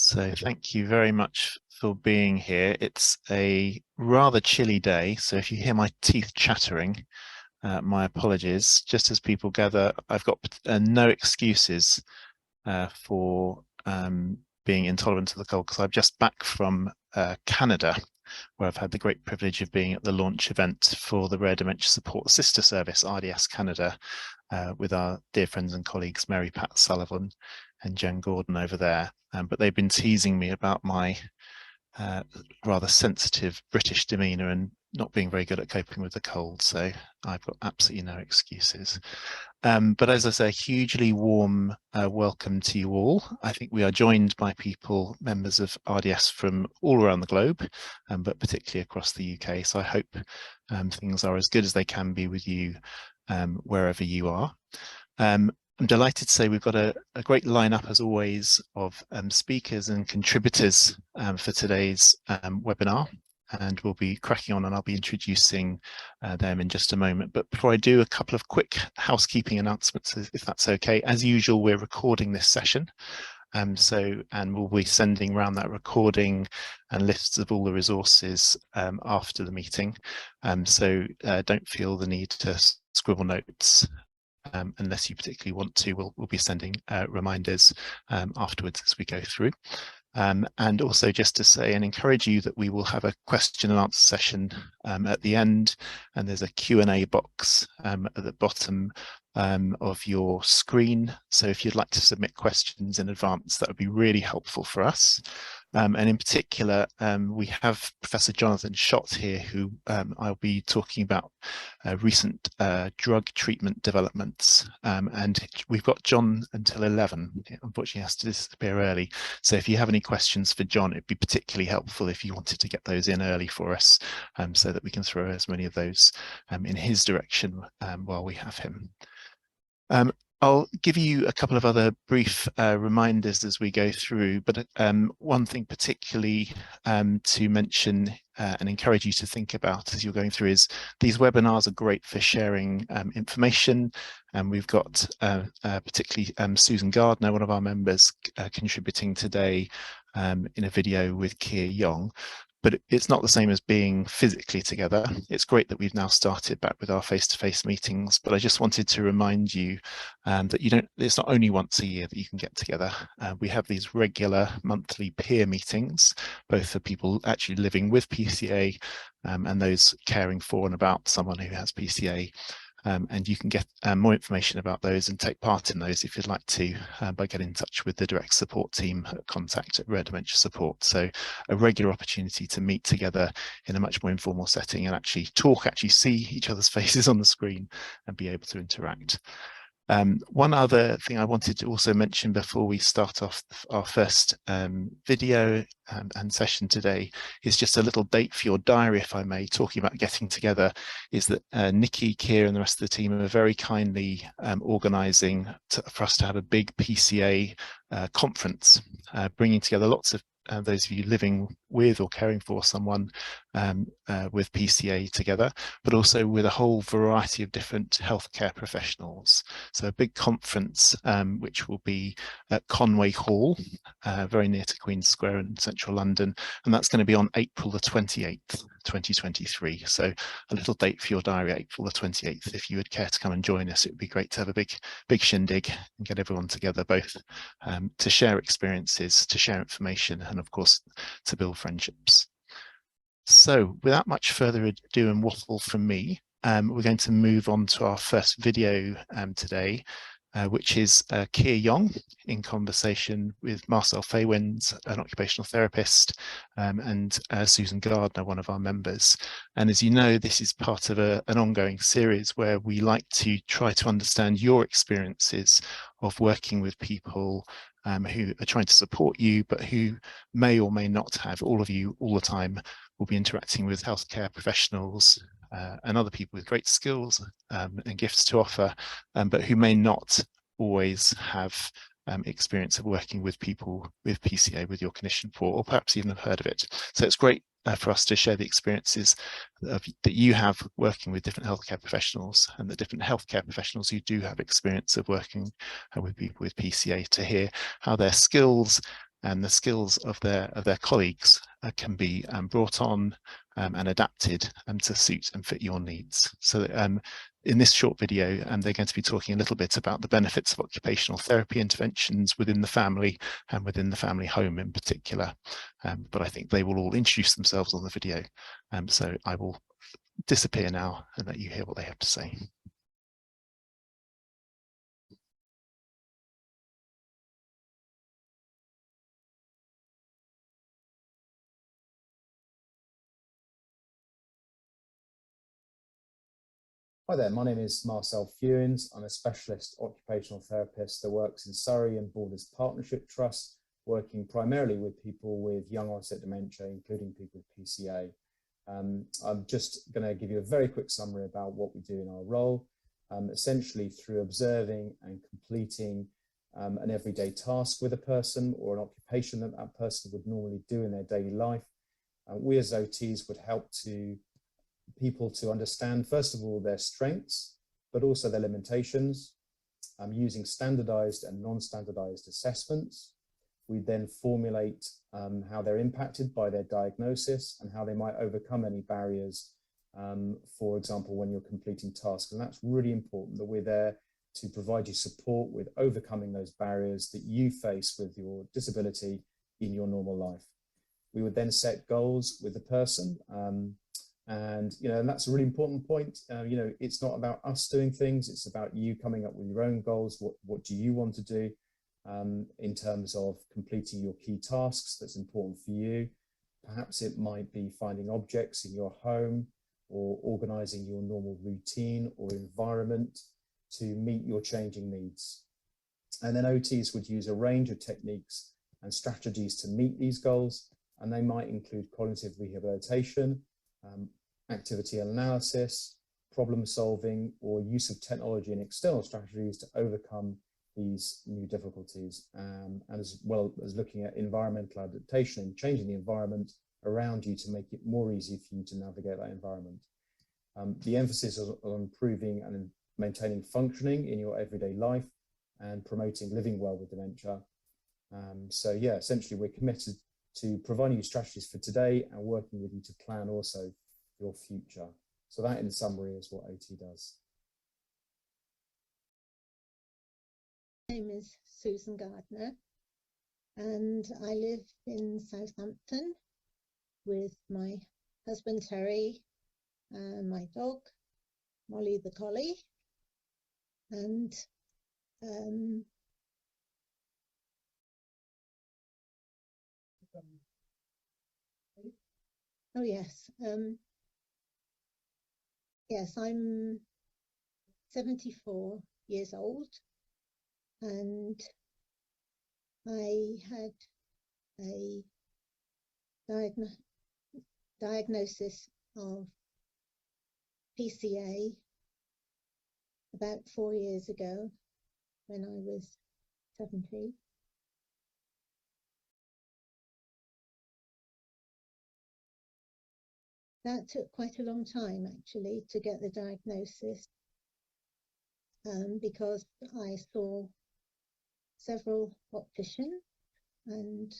So thank you very much for being here. It's a rather chilly day, so if you hear my teeth chattering, my apologies. Just as people gather, I've got no excuses for being intolerant to the cold because I'm just back from Canada, where I've had the great privilege of being at the launch event for the Rare Dementia Support Sister Service, RDS Canada, with our dear friends and colleagues, Mary Pat Sullivan and Jen Gordon over there. But they've been teasing me about my rather sensitive British demeanour and not being very good at coping with the cold. So I've got absolutely no excuses. But as I say, hugely warm welcome to you all. I think we are joined by people, members of RDS from all around the globe, but particularly across the UK. So I hope things are as good as they can be with you wherever you are. I'm delighted to say we've got a great lineup, as always, of speakers and contributors for today's webinar. And we'll be cracking on, and I'll be introducing them in just a moment. But before I do, a couple of quick housekeeping announcements, if that's okay. As usual, we're recording this session. And we'll be sending around that recording and lists of all the resources after the meeting. So don't feel the need to scribble notes unless you particularly want to. We'll be sending reminders afterwards as we go through. And also just to say and encourage you that we will have a question and answer session at the end, and there's a Q&A box at the bottom of your screen. So if you'd like to submit questions in advance, that would be really helpful for us. And in particular, we have Professor Jonathan Schott here, who I'll be talking about recent drug treatment developments. And we've got John until 11. Unfortunately, he has to disappear early. So if you have any questions for John, it'd be particularly helpful if you wanted to get those in early for us, so that we can throw as many of those in his direction while we have him. I'll give you a couple of other brief reminders as we go through, but one thing particularly to mention and encourage you to think about as you're going through is these webinars are great for sharing information, and we've got particularly Susan Gardner, one of our members, contributing today in a video with Kier Yong. But it's not the same as being physically together. It's great that we've now started back with our face-to-face meetings, but I just wanted to remind you that it's not only once a year that you can get together. We have these regular monthly peer meetings, both for people actually living with PCA and those caring for and about someone who has PCA. And you can get more information about those and take part in those if you'd like to by getting in touch with the direct support team at contact at Rare Dementia Support. So a regular opportunity to meet together in a much more informal setting and actually talk, actually see each other's faces on the screen and be able to interact. One other thing I wanted to also mention before we start off our first video and session today is just a little date for your diary, if I may, talking about getting together, is that Nikki, Kier and the rest of the team are very kindly organising for us to have a big PCA conference, bringing together lots of those of you living with or caring for someone with PCA together, but also with a whole variety of different healthcare professionals. So a big conference which will be at Conway Hall, very near to Queen's Square in central London, and that's going to be on April the 28th, 2023. So a little date for your diary, April the 28th. If you would care to come and join us, it would be great to have a big shindig and get everyone together, both to share experiences, to share information, and of course to build friendships. So without much further ado and waffle from me, we're going to move on to our first video today, which is Kier Yong in conversation with Marcel Faywins, an occupational therapist, and Susan Gardner, one of our members. And as you know, this is part of an ongoing series where we like to try to understand your experiences of working with people who are trying to support you, but who may or may not have, all of you all the time, will be interacting with healthcare professionals and other people with great skills and gifts to offer, but who may not always have experience of working with people with PCA, with your condition for, or perhaps even have heard of it. So it's great for us to share the experiences that you have working with different healthcare professionals, and the different healthcare professionals who do have experience of working with people with PCA, to hear how their skills and the skills of their colleagues can be brought on and adapted to suit and fit your needs. So in this short video, they're going to be talking a little bit about the benefits of occupational therapy interventions within the family and within the family home in particular. But I think they will all introduce themselves on the video. So I will disappear now and let you hear what they have to say. Hi there, my name is Marcel Fewins. I'm a specialist occupational therapist that works in Surrey and Borders Partnership Trust, working primarily with people with young onset dementia, including people with PCA. I'm just going to give you a very quick summary about what we do in our role. Essentially, through observing and completing an everyday task with a person or an occupation that that person would normally do in their daily life, we as OTs would help people to understand, first of all, their strengths, but also their limitations, using standardized and non-standardized assessments. We then formulate how they're impacted by their diagnosis and how they might overcome any barriers, for example, when you're completing tasks. And that's really important, that we're there to provide you support with overcoming those barriers that you face with your disability in your normal life. We would then set goals with the person. And that's a really important point. It's not about us doing things, it's about you coming up with your own goals. What do you want to do in terms of completing your key tasks that's important for you? Perhaps it might be finding objects in your home or organizing your normal routine or environment to meet your changing needs. And then OTs would use a range of techniques and strategies to meet these goals, and they might include cognitive rehabilitation, activity analysis, problem solving, or use of technology and external strategies to overcome these new difficulties, and as well as looking at environmental adaptation and changing the environment around you to make it more easy for you to navigate that environment. The emphasis is on improving and maintaining functioning in your everyday life and promoting living well with dementia. So yeah, essentially we're committed to providing you strategies for today and working with you to plan also your future. So that in summary is what OT does. My name is Susan Gardner and I live in Southampton with my husband Terry and my dog Molly the collie, and oh yes, yes, I'm 74 years old and I had a diagnosis of PCA about 4 years ago when I was 70. That took quite a long time actually to get the diagnosis, because I saw several opticians and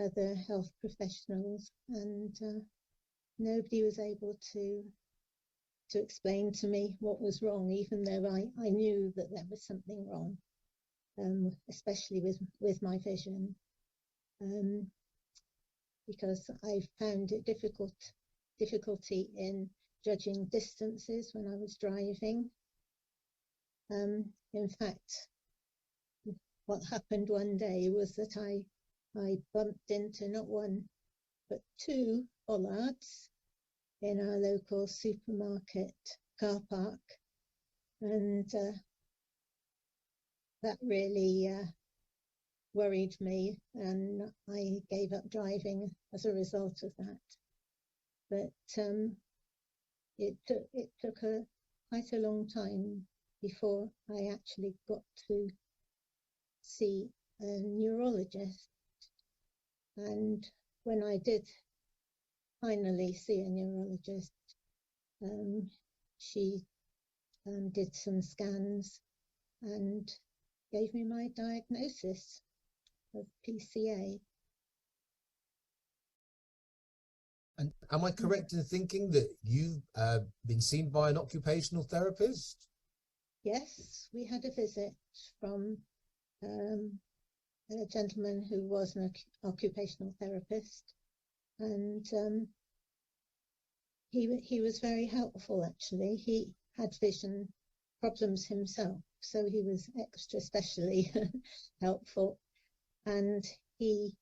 other health professionals, and nobody was able to explain to me what was wrong, even though I knew that there was something wrong, especially with my vision, because I found it difficulty in judging distances when I was driving. In fact, what happened one day was that I bumped into not one but two bollards in our local supermarket car park, and that really worried me, and I gave up driving as a result of that. But it took quite a long time before I actually got to see a neurologist. And when I did finally see a neurologist, she did some scans and gave me my diagnosis of PCA. And am I correct in thinking that you've been seen by an occupational therapist? Yes, we had a visit from a gentleman who was an occupational therapist, and he was very helpful. Actually, he had vision problems himself, so he was extra specially helpful, and he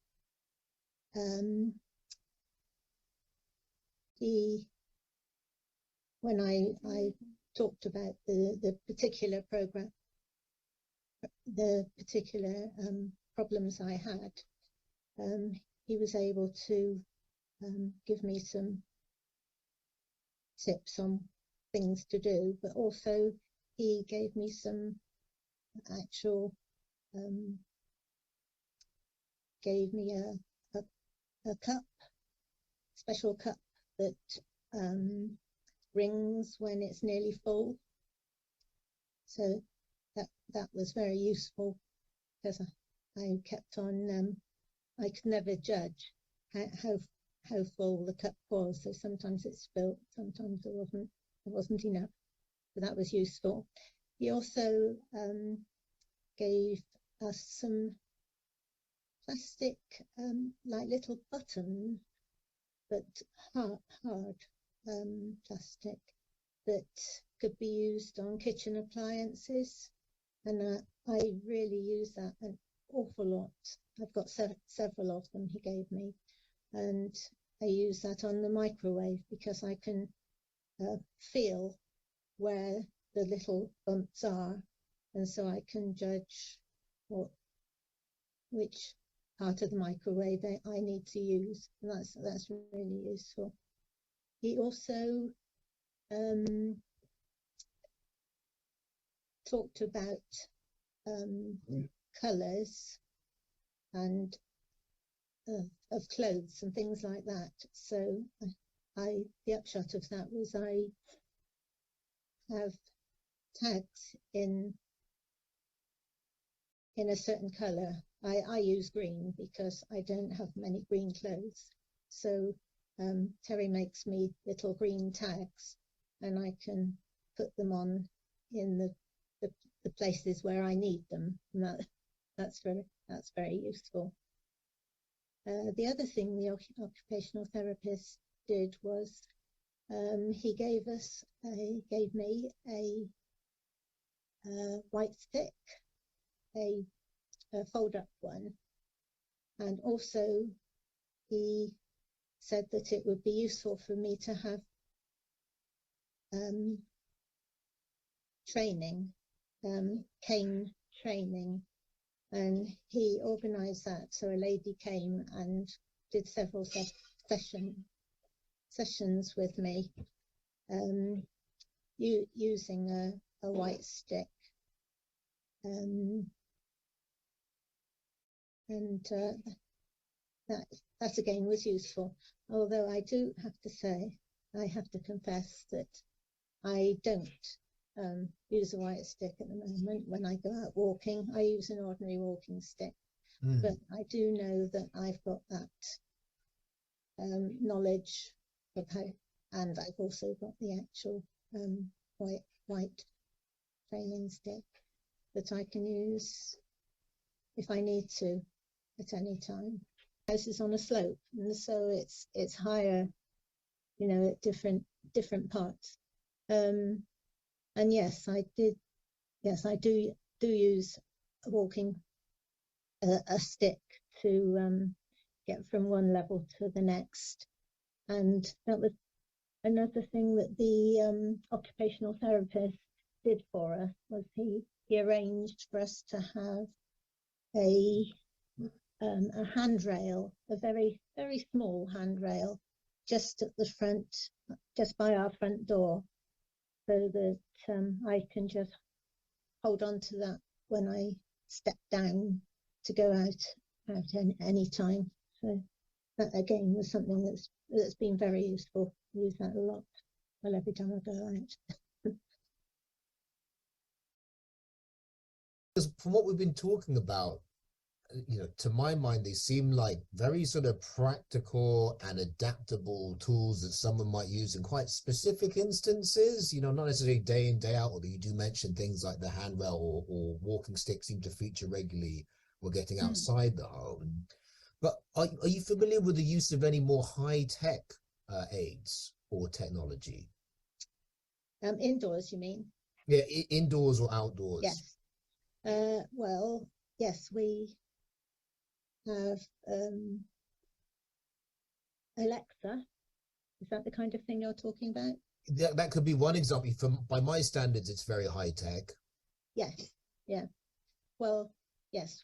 when I talked about the particular program, the particular problems I had, he was able to give me some tips on things to do, but also he gave me some actual, gave me a cup, special cup that rings when it's nearly full. So that was very useful, because I kept on, I could never judge how full the cup was. So sometimes it spilt, sometimes there wasn't enough. So that was useful. He also gave us some plastic, like little buttons, but hard plastic, that could be used on kitchen appliances, and I really use that an awful lot. I've got several of them he gave me, and I use that on the microwave because I can feel where the little bumps are, and so I can judge which part of the microwave I need to use, and that's really useful. He also talked about colours and of clothes and things like that. So the upshot of that was I have tags in a certain colour. I use green because I don't have many green clothes. So Terry makes me little green tags, and I can put them on in the places where I need them. And that's very useful. The other thing the occupational therapist did was he gave me a white stick, a fold-up one, and also he said that it would be useful for me to have training, cane training, and he organised that. So a lady came and did several sessions with me, using a white stick, and that again was useful. Although I do have to say, I have to confess that I don't use a white stick at the moment. When I go out walking, I use an ordinary walking stick. But I do know that I've got that knowledge of how, and I've also got the actual white training stick that I can use if I need to at any time. The house is on a slope, and so it's higher, at different parts. And yes, I do use a stick to get from one level to the next. And that was another thing that the occupational therapist did for us, was he arranged for us to have a handrail, a very, very small handrail, just at the front, just by our front door, so that I can just hold on to that when I step down to go out any time. So that again was something that's been very useful. I use that a lot. Well, every time I go out. Because from what we've been talking about, you know, to my mind, they seem like very sort of practical and adaptable tools that someone might use in quite specific instances, you know, not necessarily day in, day out, although you do mention things like the handrail or walking stick seem to feature regularly or getting outside the home. But are you familiar with the use of any more high-tech aids or technology? Indoors, you mean? Yeah, indoors or outdoors? Yes. Well, yes, we have Alexa. Is that the kind of thing you're talking about? That could be one example. By my standards, it's very high-tech. Yes. Yeah. Well, yes,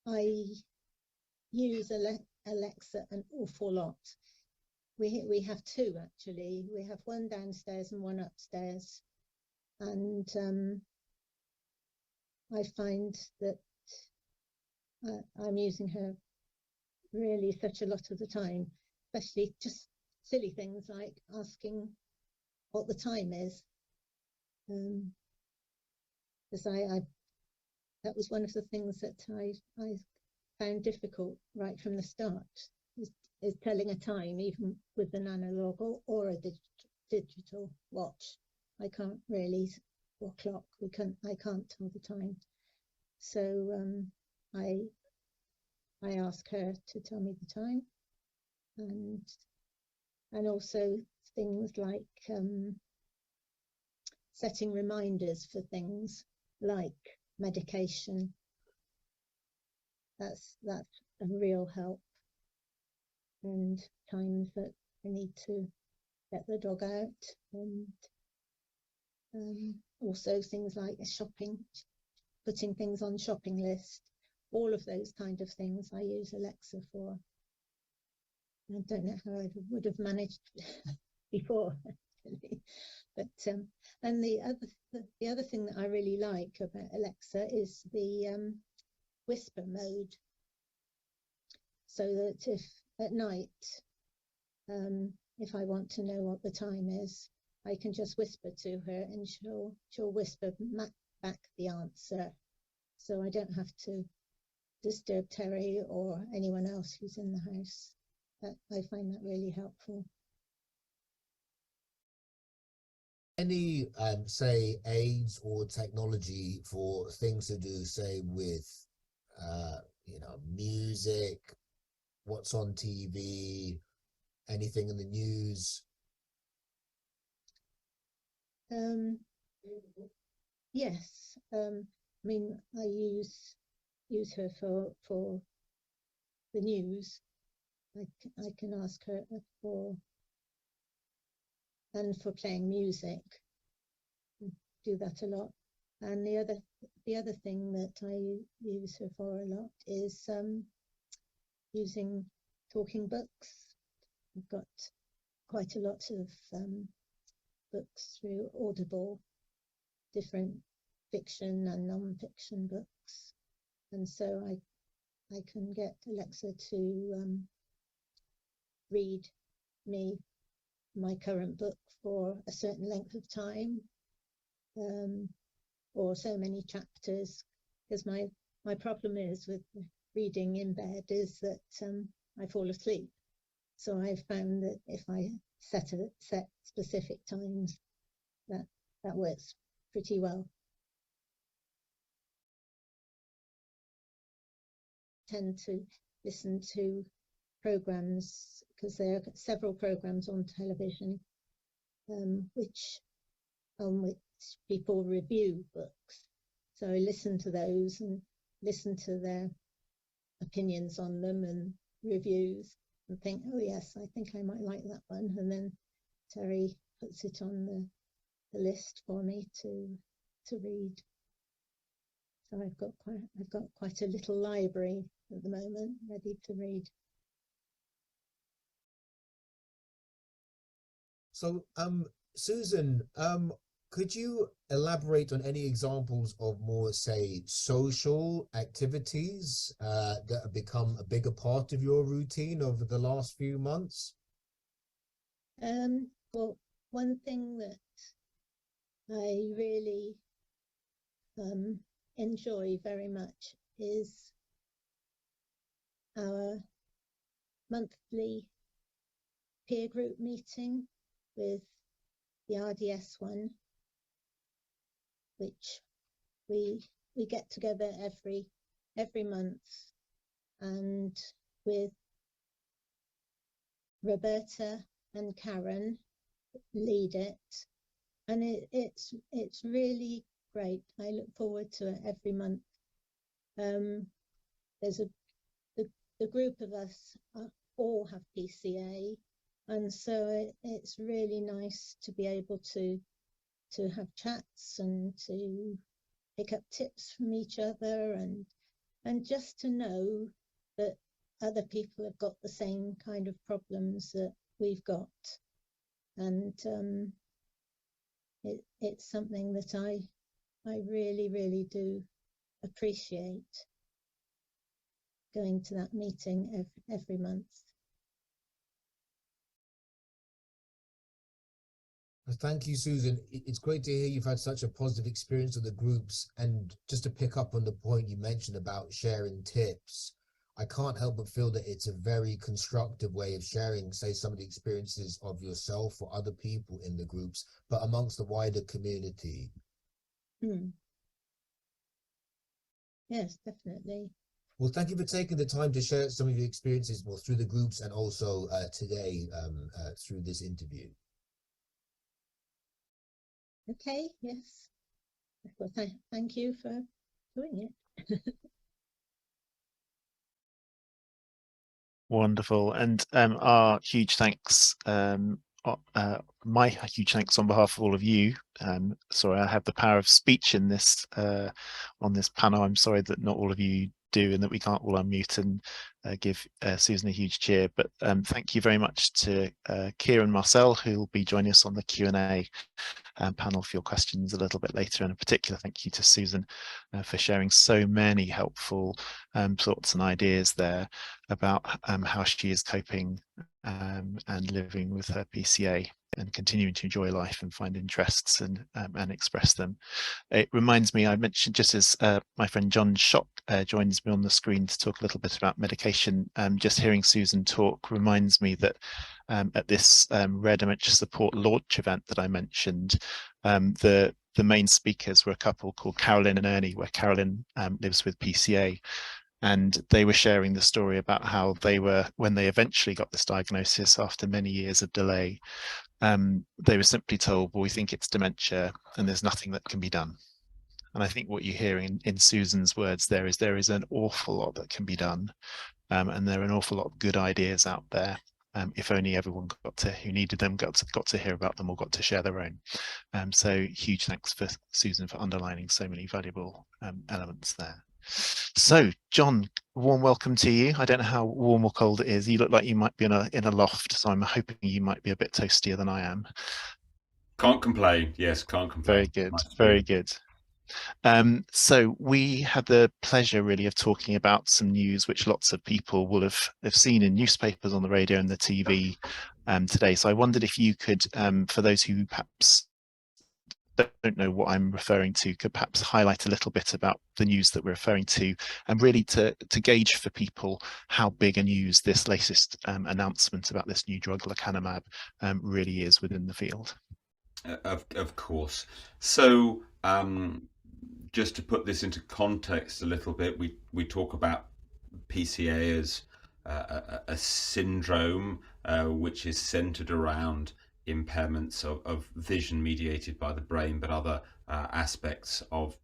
I use Alexa an awful lot. We have two actually. We have one downstairs and one upstairs, and I find that I'm using her really such a lot of the time, especially just silly things like asking what the time is. Because that was one of the things that I found difficult right from the start, is telling a time, even with an analog or a digital watch. I can't really, or clock, I can't tell the time. So I ask her to tell me the time, and also things like setting reminders for things like medication. That's a real help. And times that I need to let the dog out, and also things like shopping, putting things on shopping list, all of those kind of things I use Alexa for. I don't know how I would have managed before, actually. But and the other thing that I really like about Alexa is the whisper mode, so that if at night, if I want to know what the time is, I can just whisper to her, and she'll whisper back the answer, so I don't have to disturb Terry or anyone else who's in the house. I find that really helpful. Any say aids or technology for things to do, say, with you know, music, what's on TV, anything in the news? Yes. I mean, I use her for the news. I can ask her for, and for playing music. I do that a lot. And the other thing that I use her for a lot is using talking books. I've got quite a lot of books through Audible, different fiction and non-fiction books, and so I can get Alexa to read me my current book for a certain length of time, or so many chapters, because my problem is with reading in bed is that I fall asleep. So I've found that if I set specific times, that works pretty well. I tend to listen to programs, because there are several programs on television which people review books. So I listen to those and listen to their opinions on them and reviews, and think, oh yes, I think I might like that one, and then Terry puts it on the list for me to read. So I've got quite a little library at the moment ready to read. So Susan, could you elaborate on any examples of more, say, social activities that have become a bigger part of your routine over the last few months? Well, one thing that I really enjoy very much is our monthly peer group meeting with the RDS one, which we get together every month, and with Roberta and Karen lead it, and it's really great. I look forward to it every month. There's the group of us all have PCA, and so it's really nice to be able to have chats and to pick up tips from each other, and just to know that other people have got the same kind of problems that we've got. And it's something that I really, really do appreciate, going to that meeting every month. Thank you, Susan. It's great to hear you've had such a positive experience with the groups. And just to pick up on the point you mentioned about sharing tips, I can't help but feel that it's a very constructive way of sharing, say, some of the experiences of yourself or other people in the groups, but amongst the wider community. Yes, definitely. Well, thank you for taking the time to share some of your experiences, both through the groups and also today through this interview. Okay, yes. Well, thank you for doing it. Wonderful. And our huge thanks, my huge thanks on behalf of all of you. Sorry, I have the power of speech in this on this panel. I'm sorry that not all of you do, and that we can't all unmute and give Susan a huge cheer. But thank you very much to Kieran Marcel, who will be joining us on the Q&A panel for your questions a little bit later. And in particular, thank you to Susan for sharing so many helpful thoughts and ideas there about how she is coping and living with her PCA and continuing to enjoy life and find interests and express them. It reminds me, I mentioned, just as my friend John Schock joins me on the screen to talk a little bit about medication, just hearing Susan talk reminds me that at this Rare Dementia Support launch event that I mentioned, the main speakers were a couple called Carolyn and Ernie, where Carolyn lives with PCA. And they were sharing the story about how they were, when they eventually got this diagnosis after many years of delay, they were simply told, well, we think it's dementia and there's nothing that can be done. And I think what you hear in Susan's words there is an awful lot that can be done. And there are an awful lot of good ideas out there. If only everyone who needed them got to hear about them or got to share their own. So huge thanks for Susan for underlining so many valuable elements there. So, John, warm welcome to you. I don't know how warm or cold it is. You look like you might be in a loft, so I'm hoping you might be a bit toastier than I am. Can't complain. Yes, can't complain. Very good. Nice Very good. So we had the pleasure really of talking about some news which lots of people will have seen in newspapers, on the radio and the TV today. So I wondered if you could, for those who perhaps don't know what I'm referring to, could perhaps highlight a little bit about the news that we're referring to, and really to gauge for people how big a news this latest announcement about this new drug lecanemab really is within the field. Of course. So just to put this into context a little bit, we talk about PCA as a syndrome which is centered around impairments of vision mediated by the brain, but other aspects of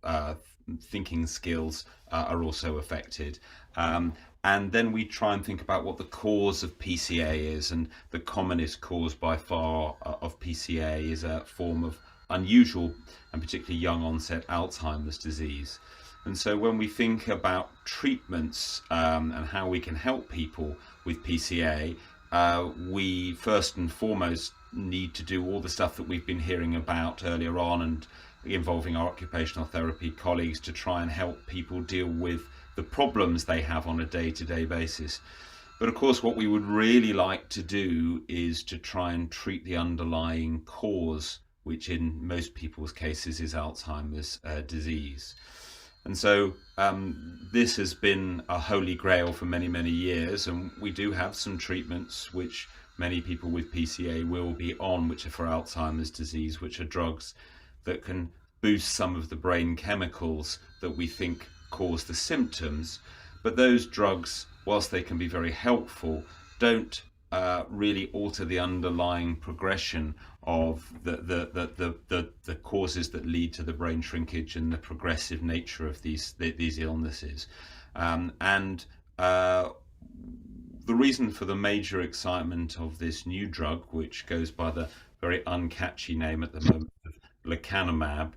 thinking skills are also affected. And then we try and think about what the cause of PCA is, and the commonest cause by far of PCA is a form of unusual and particularly young onset Alzheimer's disease. And so when we think about treatments and how we can help people with PCA, we first and foremost need to do all the stuff that we've been hearing about earlier on, and involving our occupational therapy colleagues to try and help people deal with the problems they have on a day-to-day basis. But of course, what we would really like to do is to try and treat the underlying cause, which in most people's cases is Alzheimer's disease. And so this has been a holy grail for many, many years. And we do have some treatments which many people with PCA will be on, which are for Alzheimer's disease, which are drugs that can boost some of the brain chemicals that we think cause the symptoms. But those drugs, whilst they can be very helpful, don't really alter the underlying progression of the causes that lead to the brain shrinkage and the progressive nature of these illnesses. And the reason for the major excitement of this new drug, which goes by the very uncatchy name at the moment of lecanemab,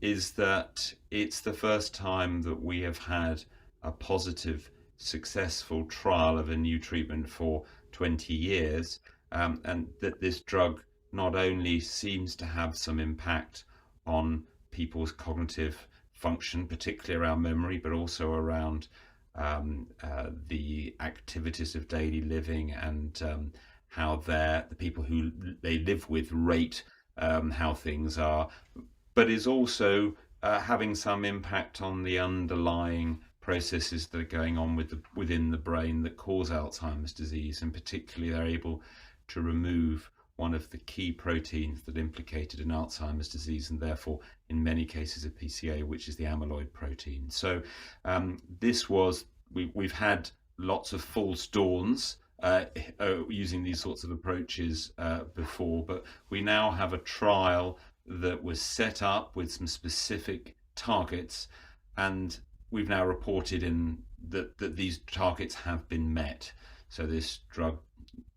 is that it's the first time that we have had a positive, successful trial of a new treatment for 20 years, and that this drug not only seems to have some impact on people's cognitive function, particularly around memory, but also around the activities of daily living and how the people who they live with rate how things are, but is also having some impact on the underlying processes that are going on within the brain that cause Alzheimer's disease, and particularly they're able to remove one of the key proteins that are implicated in Alzheimer's disease, and therefore in many cases of PCA, which is the amyloid protein. So we've had lots of false dawns using these sorts of approaches before, but we now have a trial that was set up with some specific targets, and we've now reported in that these targets have been met. So this drug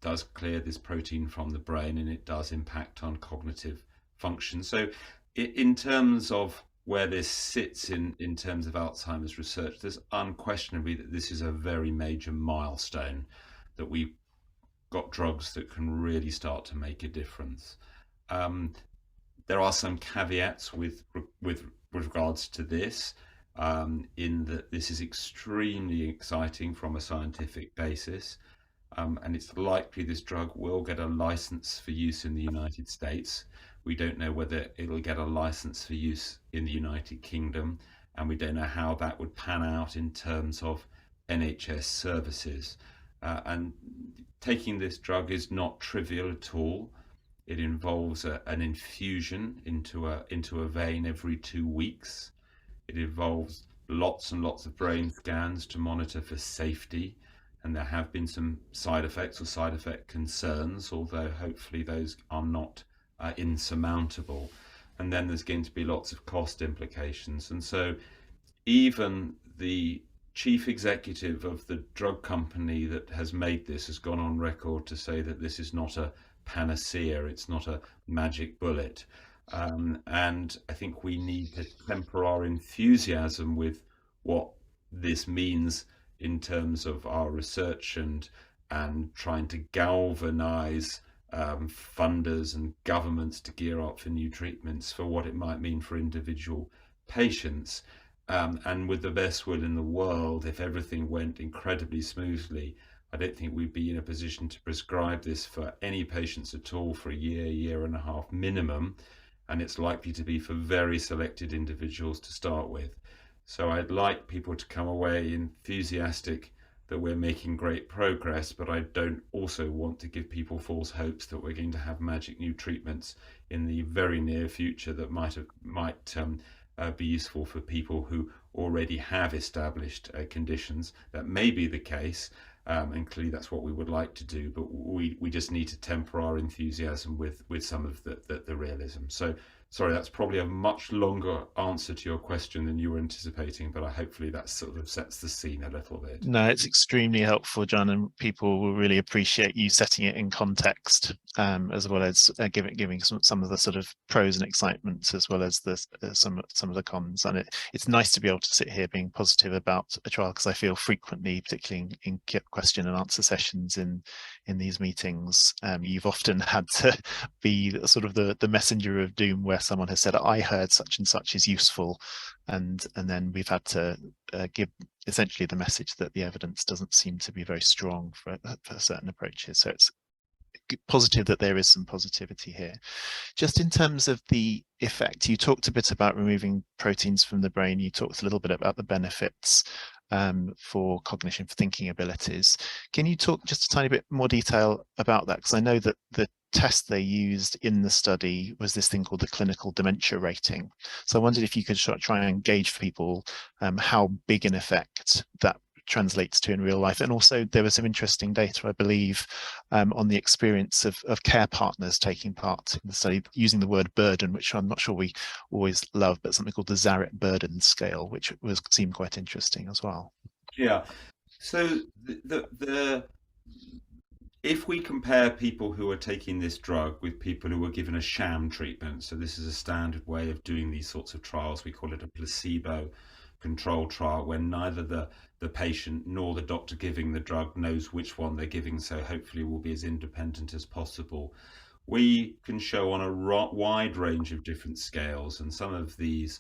does clear this protein from the brain, and it does impact on cognitive function. So in terms of where this sits in terms of Alzheimer's research, there's unquestionably that this is a very major milestone, that we've got drugs that can really start to make a difference. There are some caveats with regards to this, in that this is extremely exciting from a scientific basis, and it's likely this drug will get a license for use in the United States. We don't know whether it'll get a license for use in the United Kingdom, and we don't know how that would pan out in terms of NHS services. And taking this drug is not trivial at all. It involves an infusion into a vein every 2 weeks. It involves lots and lots of brain scans to monitor for safety, and there have been some side effects or side effect concerns, although hopefully those are not insurmountable. And then there's going to be lots of cost implications. And so even the chief executive of the drug company that has made this has gone on record to say that this is not a panacea, it's not a magic bullet. And I think we need to temper our enthusiasm with what this means in terms of our research and trying to galvanize funders and governments to gear up for new treatments for what it might mean for individual patients. And with the best will in the world, if everything went incredibly smoothly, I don't think we'd be in a position to prescribe this for any patients at all for a year and a half minimum, and it's likely to be for very selected individuals to start with. So I'd like people to come away enthusiastic that we're making great progress, but I don't also want to give people false hopes that we're going to have magic new treatments in the very near future that might be useful for people who already have established conditions. That may be the case, and clearly that's what we would like to do, but we just need to temper our enthusiasm with some of the realism. So sorry, that's probably a much longer answer to your question than you were anticipating, but hopefully that sort of sets the scene a little bit. No, it's extremely helpful, John, and people will really appreciate you setting it in context, as well as giving some of the sort of pros and excitements, as well as some of the cons. And it's nice to be able to sit here being positive about a trial, because I feel frequently, particularly in question and answer sessions in these meetings, you've often had to be sort of the messenger of doom, where someone has said, I heard such and such is useful, and then we've had to give essentially the message that the evidence doesn't seem to be very strong for certain approaches. So positive that there is some positivity here. Just in terms of the effect, you talked a bit about removing proteins from the brain. You talked a little bit about the benefits for cognition, for thinking abilities. Can you talk just a tiny bit more detail about that? Because I know that the test they used in the study was this thing called the clinical dementia rating. So I wondered if you could try and gauge for people how big an effect that translates to in real life. And also there was some interesting data, I believe, on the experience of care partners taking part in the study, using the word burden, which I'm not sure we always love, but something called the Zarit burden scale, which seemed quite interesting as well. Yeah. So if we compare people who are taking this drug with people who were given a sham treatment, so this is a standard way of doing these sorts of trials, we call it a placebo controlled trial, where neither the patient nor the doctor giving the drug knows which one they're giving, so hopefully will be as independent as possible. We can show on a wide range of different scales, and some of these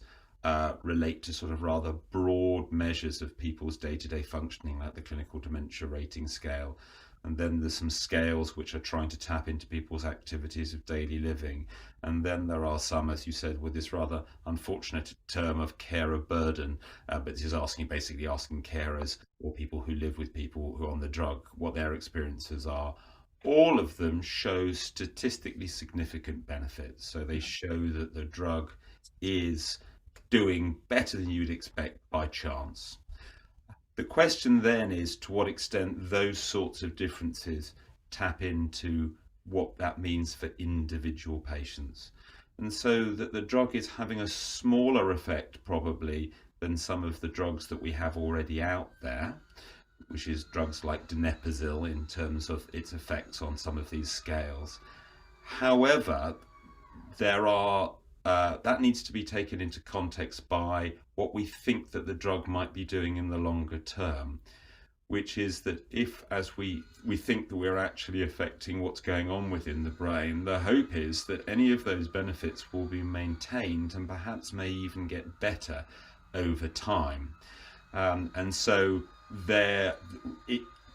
relate to sort of rather broad measures of people's day-to-day functioning, like the clinical dementia rating scale. And then there's some scales which are trying to tap into people's activities of daily living. And then there are some, as you said, with this rather unfortunate term of carer burden, but this is basically asking carers or people who live with people who are on the drug what their experiences are. All of them show statistically significant benefits. So they show that the drug is doing better than you'd expect by chance. The question then is to what extent those sorts of differences tap into what that means for individual patients. And so that the drug is having a smaller effect probably than some of the drugs that we have already out there, which is drugs like donepezil in terms of its effects on some of these scales. However, that needs to be taken into context by what we think that the drug might be doing in the longer term, which is that if, as we think that we're actually affecting what's going on within the brain, the hope is that any of those benefits will be maintained and perhaps may even get better over time. And so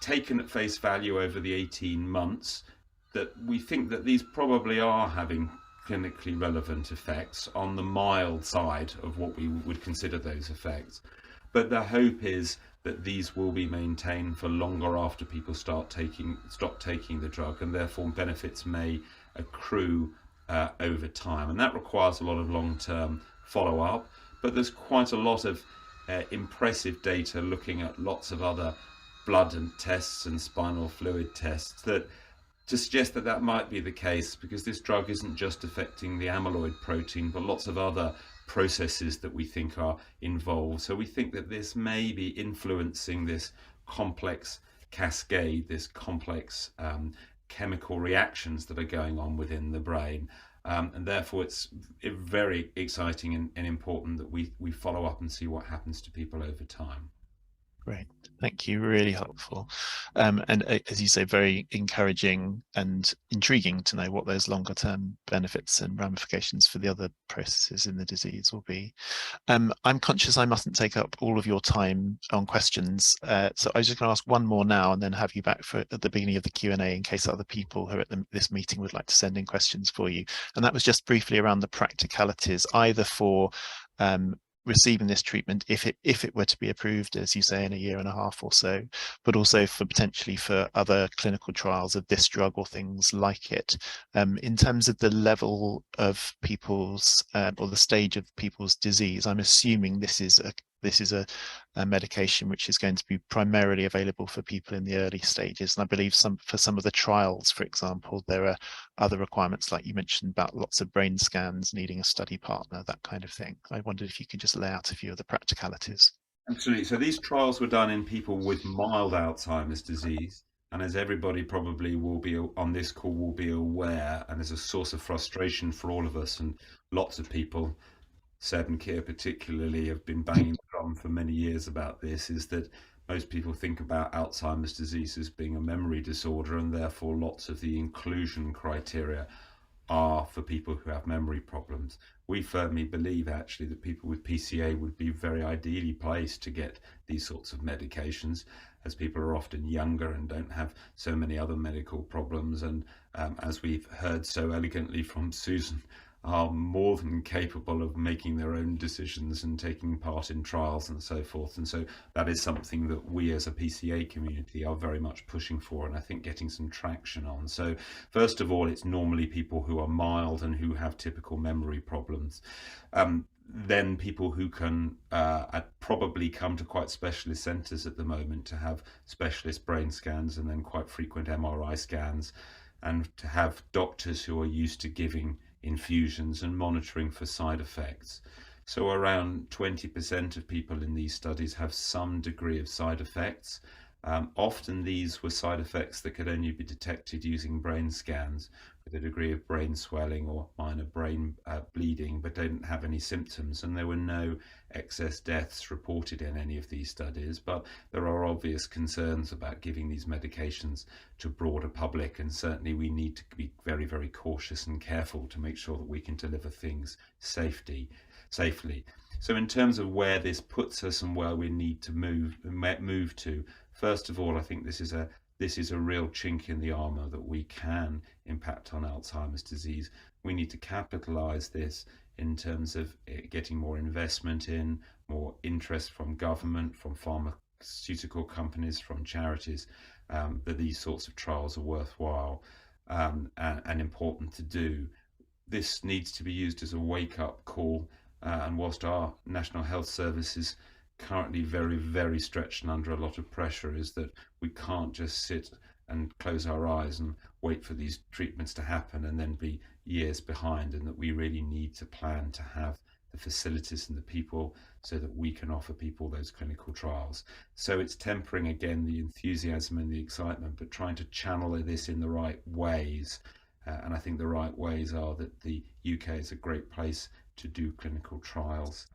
taken at face value over the 18 months, that we think that these probably are having clinically relevant effects on the mild side of what we would consider those effects. But the hope is that these will be maintained for longer after people stop taking the drug, and therefore benefits may accrue over time. And that requires a lot of long-term follow-up, but there's quite a lot of impressive data looking at lots of other blood and tests and spinal fluid tests to suggest that that might be the case, because this drug isn't just affecting the amyloid protein, but lots of other processes that we think are involved. So we think that this may be influencing this complex cascade, this complex chemical reactions that are going on within the brain. And therefore it's very exciting and important that we follow up and see what happens to people over time. Great, thank you, really helpful. And as you say, very encouraging and intriguing to know what those longer term benefits and ramifications for the other processes in the disease will be. I'm conscious I mustn't take up all of your time on questions, so I was just going to ask one more now and then have you back at the beginning of the Q&A in case other people who are at this meeting would like to send in questions for you. And that was just briefly around the practicalities, either for receiving this treatment if it were to be approved, as you say, in a year and a half or so, but also for potentially for other clinical trials of this drug or things like it. In terms of the level of people's or the stage of people's disease, I'm assuming this is a medication which is going to be primarily available for people in the early stages. And I believe for some of the trials, for example, there are other requirements, like you mentioned, about lots of brain scans, needing a study partner, that kind of thing. I wondered if you could just lay out a few of the practicalities. Absolutely. So these trials were done in people with mild Alzheimer's disease. And as everybody probably will be on this call will be aware, and as a source of frustration for all of us, and lots of people, Seb and Keir particularly, have been banging the drum for many years about this, is that most people think about Alzheimer's disease as being a memory disorder, and therefore lots of the inclusion criteria are for people who have memory problems. We firmly believe actually that people with PCA would be very ideally placed to get these sorts of medications, as people are often younger and don't have so many other medical problems, and as we've heard so elegantly from Susan, are more than capable of making their own decisions and taking part in trials and so forth. And so that is something that we as a PCA community are very much pushing for, and I think getting some traction on. So first of all, it's normally people who are mild and who have typical memory problems. Then people who can probably come to quite specialist centres at the moment to have specialist brain scans and then quite frequent MRI scans, and to have doctors who are used to giving infusions and monitoring for side effects. So around 20% of people in these studies have some degree of side effects. Often these were side effects that could only be detected using brain scans, with a degree of brain swelling or minor brain bleeding, but didn't have any symptoms. And there were no excess deaths reported in any of these studies, but there are obvious concerns about giving these medications to broader public, and certainly we need to be very, very cautious and careful to make sure that we can deliver things safely. So in terms of where this puts us and where we need to move to, first of all, I think this is a real chink in the armor that we can impact on Alzheimer's disease. We need to capitalize this in terms of getting more investment in, more interest from government, from pharmaceutical companies, from charities, that these sorts of trials are worthwhile and important to do. This needs to be used as a wake-up call, and whilst our National Health Service is currently very, very stretched and under a lot of pressure, is that we can't just sit and close our eyes and wait for these treatments to happen and then be years behind, and that we really need to plan to have the facilities and the people so that we can offer people those clinical trials. So it's tempering again the enthusiasm and the excitement, but trying to channel this in the right ways. And I think the right ways are that the UK is a great place to do clinical trials,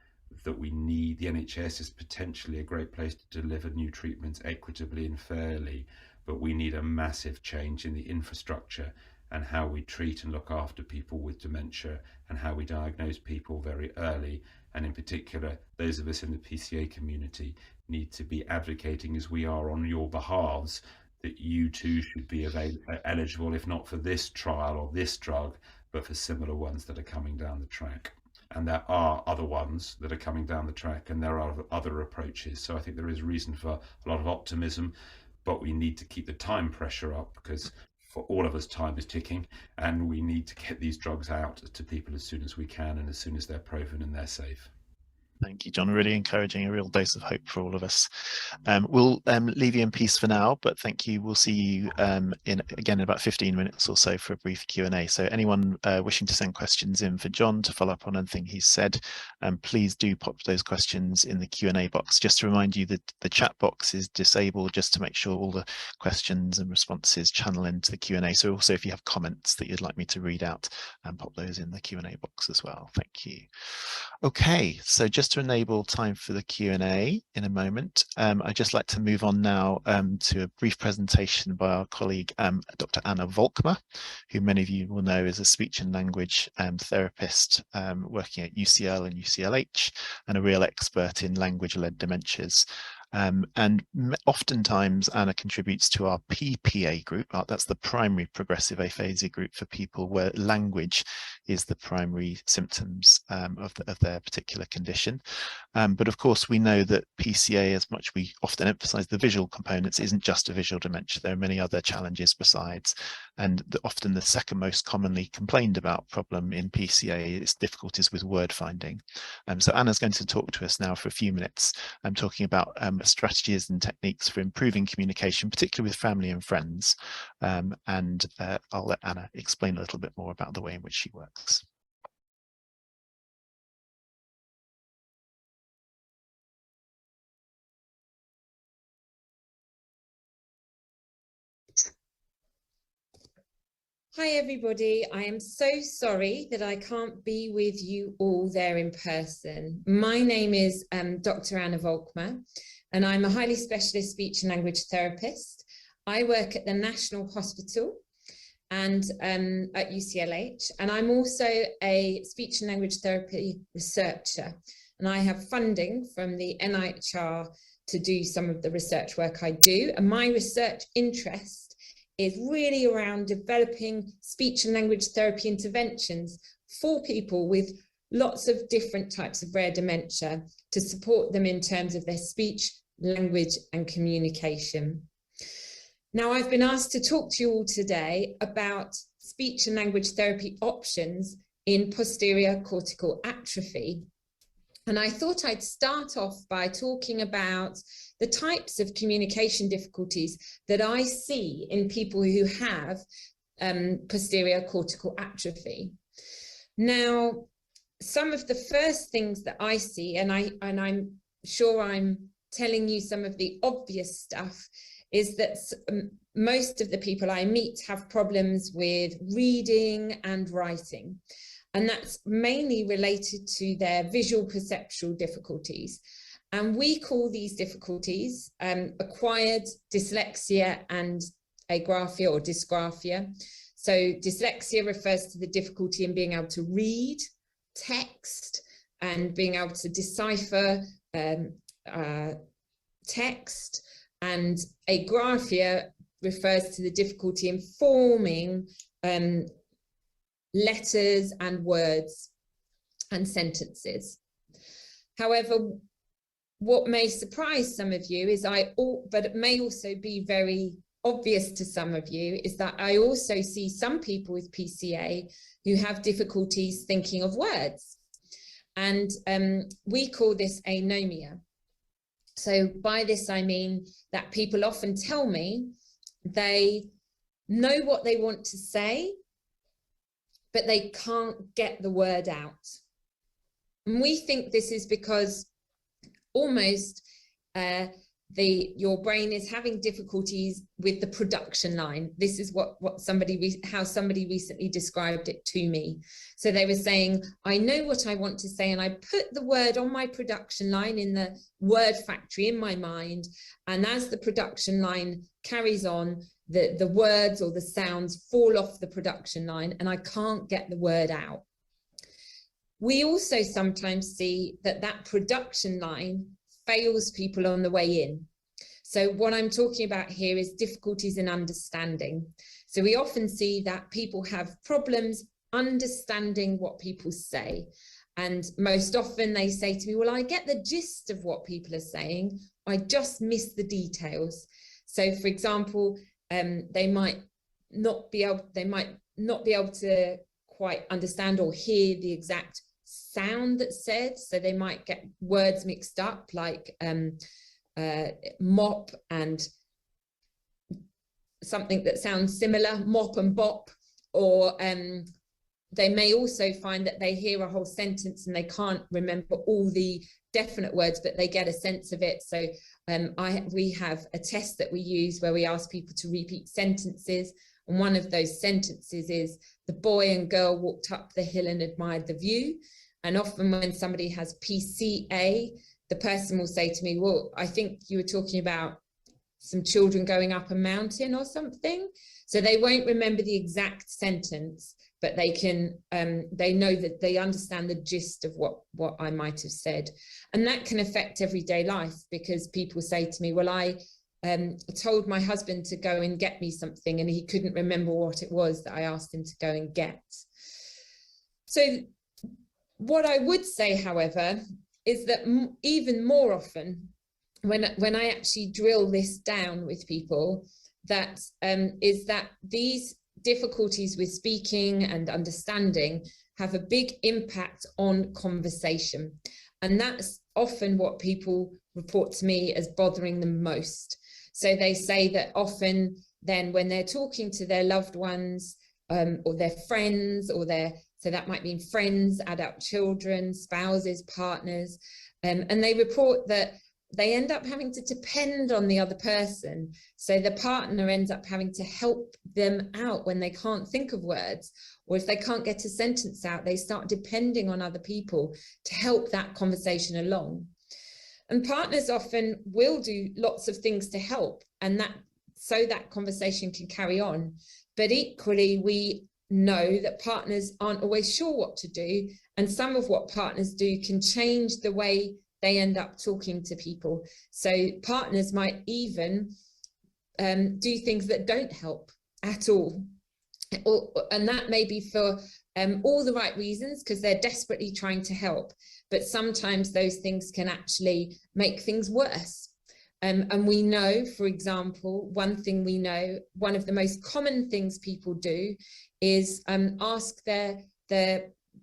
that we need, the NHS is potentially a great place to deliver new treatments equitably and fairly, but we need a massive change in the infrastructure and how we treat and look after people with dementia, and how we diagnose people very early. And in particular, those of us in the PCA community need to be advocating, as we are on your behalves, that you too should be eligible, if not for this trial or this drug, but for similar ones that are coming down the track. And there are other ones that are coming down the track, and there are other approaches. So I think there is reason for a lot of optimism, but we need to keep the time pressure up, because for all of us, time is ticking, and we need to get these drugs out to people as soon as we can, and as soon as they're proven and they're safe. Thank you, John. Really encouraging, a real dose of hope for all of us. We'll leave you in peace for now, but thank you. We'll see you in about 15 minutes or so for a brief Q&A. So anyone wishing to send questions in for John to follow up on anything he's said, please do pop those questions in the Q&A box. Just to remind you that the chat box is disabled, just to make sure all the questions and responses channel into the Q&A. So also, if you have comments that you'd like me to read out, pop those in the Q&A box as well. Thank you. Okay, so just to enable time for the Q&A in a moment, I'd just like to move on now to a brief presentation by our colleague, Dr. Anna Volkmer, who many of you will know is a speech and language therapist working at UCL and UCLH, and a real expert in language-led dementias. And oftentimes Anna contributes to our PPA group. That's the primary progressive aphasia group for people where language is the primary symptoms of their particular condition. But of course, we know that PCA, as much we often emphasize the visual components, isn't just a visual dementia. There are many other challenges besides. And often the second most commonly complained about problem in PCA is difficulties with word finding. So Anna's going to talk to us now for a few minutes, talking about strategies and techniques for improving communication, particularly with family and friends. And I'll let Anna explain a little bit more about the way in which she works. Hi everybody, I am so sorry that I can't be with you all there in person. My name is Dr. Anna Volkmer, and I'm a highly specialist speech and language therapist. I work at the National Hospital, and at UCLH, and I'm also a speech and language therapy researcher, and I have funding from the NIHR to do some of the research work I do. And my research interest is really around developing speech and language therapy interventions for people with lots of different types of rare dementia to support them in terms of their speech, language, and communication. Now, I've been asked to talk to you all today about speech and language therapy options in posterior cortical atrophy. And I thought I'd start off by talking about the types of communication difficulties that I see in people who have posterior cortical atrophy. Now, some of the first things that I see, and I'm sure I'm telling you some of the obvious stuff, is that most of the people I meet have problems with reading and writing. And that's mainly related to their visual perceptual difficulties. And we call these difficulties acquired dyslexia and agraphia or dysgraphia. So dyslexia refers to the difficulty in being able to read text and being able to decipher text, and agraphia refers to the difficulty in forming letters and words and sentences. However, what may surprise some of you is but it may also be very obvious to some of you, is that I also see some people with PCA who have difficulties thinking of words. And we call this anomia. So by this, I mean that people often tell me they know what they want to say, but they can't get the word out. And we think this is because almost your brain is having difficulties with the production line. This is how somebody recently described it to me. So they were saying, I know what I want to say, and I put the word on my production line in the word factory in my mind. And as the production line carries on, the words or the sounds fall off the production line, and I can't get the word out. We also sometimes see that production line fails people on the way in. So what I'm talking about here is difficulties in understanding. So we often see that people have problems understanding what people say. And most often they say to me, well, I get the gist of what people are saying, I just miss the details. So for example, they might not be able to quite understand or hear the exact sound that's said. So they might get words mixed up, like mop and something that sounds similar, mop and bop. Or they may also find that they hear a whole sentence and they can't remember all the definite words, but they get a sense of it. So we have a test that we use where we ask people to repeat sentences. And one of those sentences is, the boy and girl walked up the hill and admired the view. And often when somebody has PCA, the person will say to me, well, I think you were talking about some children going up a mountain or something. So they won't remember the exact sentence, but they can, they know that they understand the gist of what I might have said. And that can affect everyday life, because people say to me, well, I told my husband to go and get me something and he couldn't remember what it was that I asked him to go and get. So what I would say, however, is that even more often, when I actually drill this down with people, that is that these difficulties with speaking and understanding have a big impact on conversation. And that's often what people report to me as bothering them most. So they say that often then when they're talking to their loved ones or their friends, so that might mean friends, adult children, spouses, partners, and they report that they end up having to depend on the other person. So the partner ends up having to help them out when they can't think of words, or if they can't get a sentence out, they start depending on other people to help that conversation along. And partners often will do lots of things to help, and that so that conversation can carry on. But equally, we know that partners aren't always sure what to do, and some of what partners do can change the way they end up talking to people. So partners might even do things that don't help at all, and that may be for all the right reasons, because they're desperately trying to help, but sometimes those things can actually make things worse. And we know, for example, one thing we know, one of the most common things people do is ask their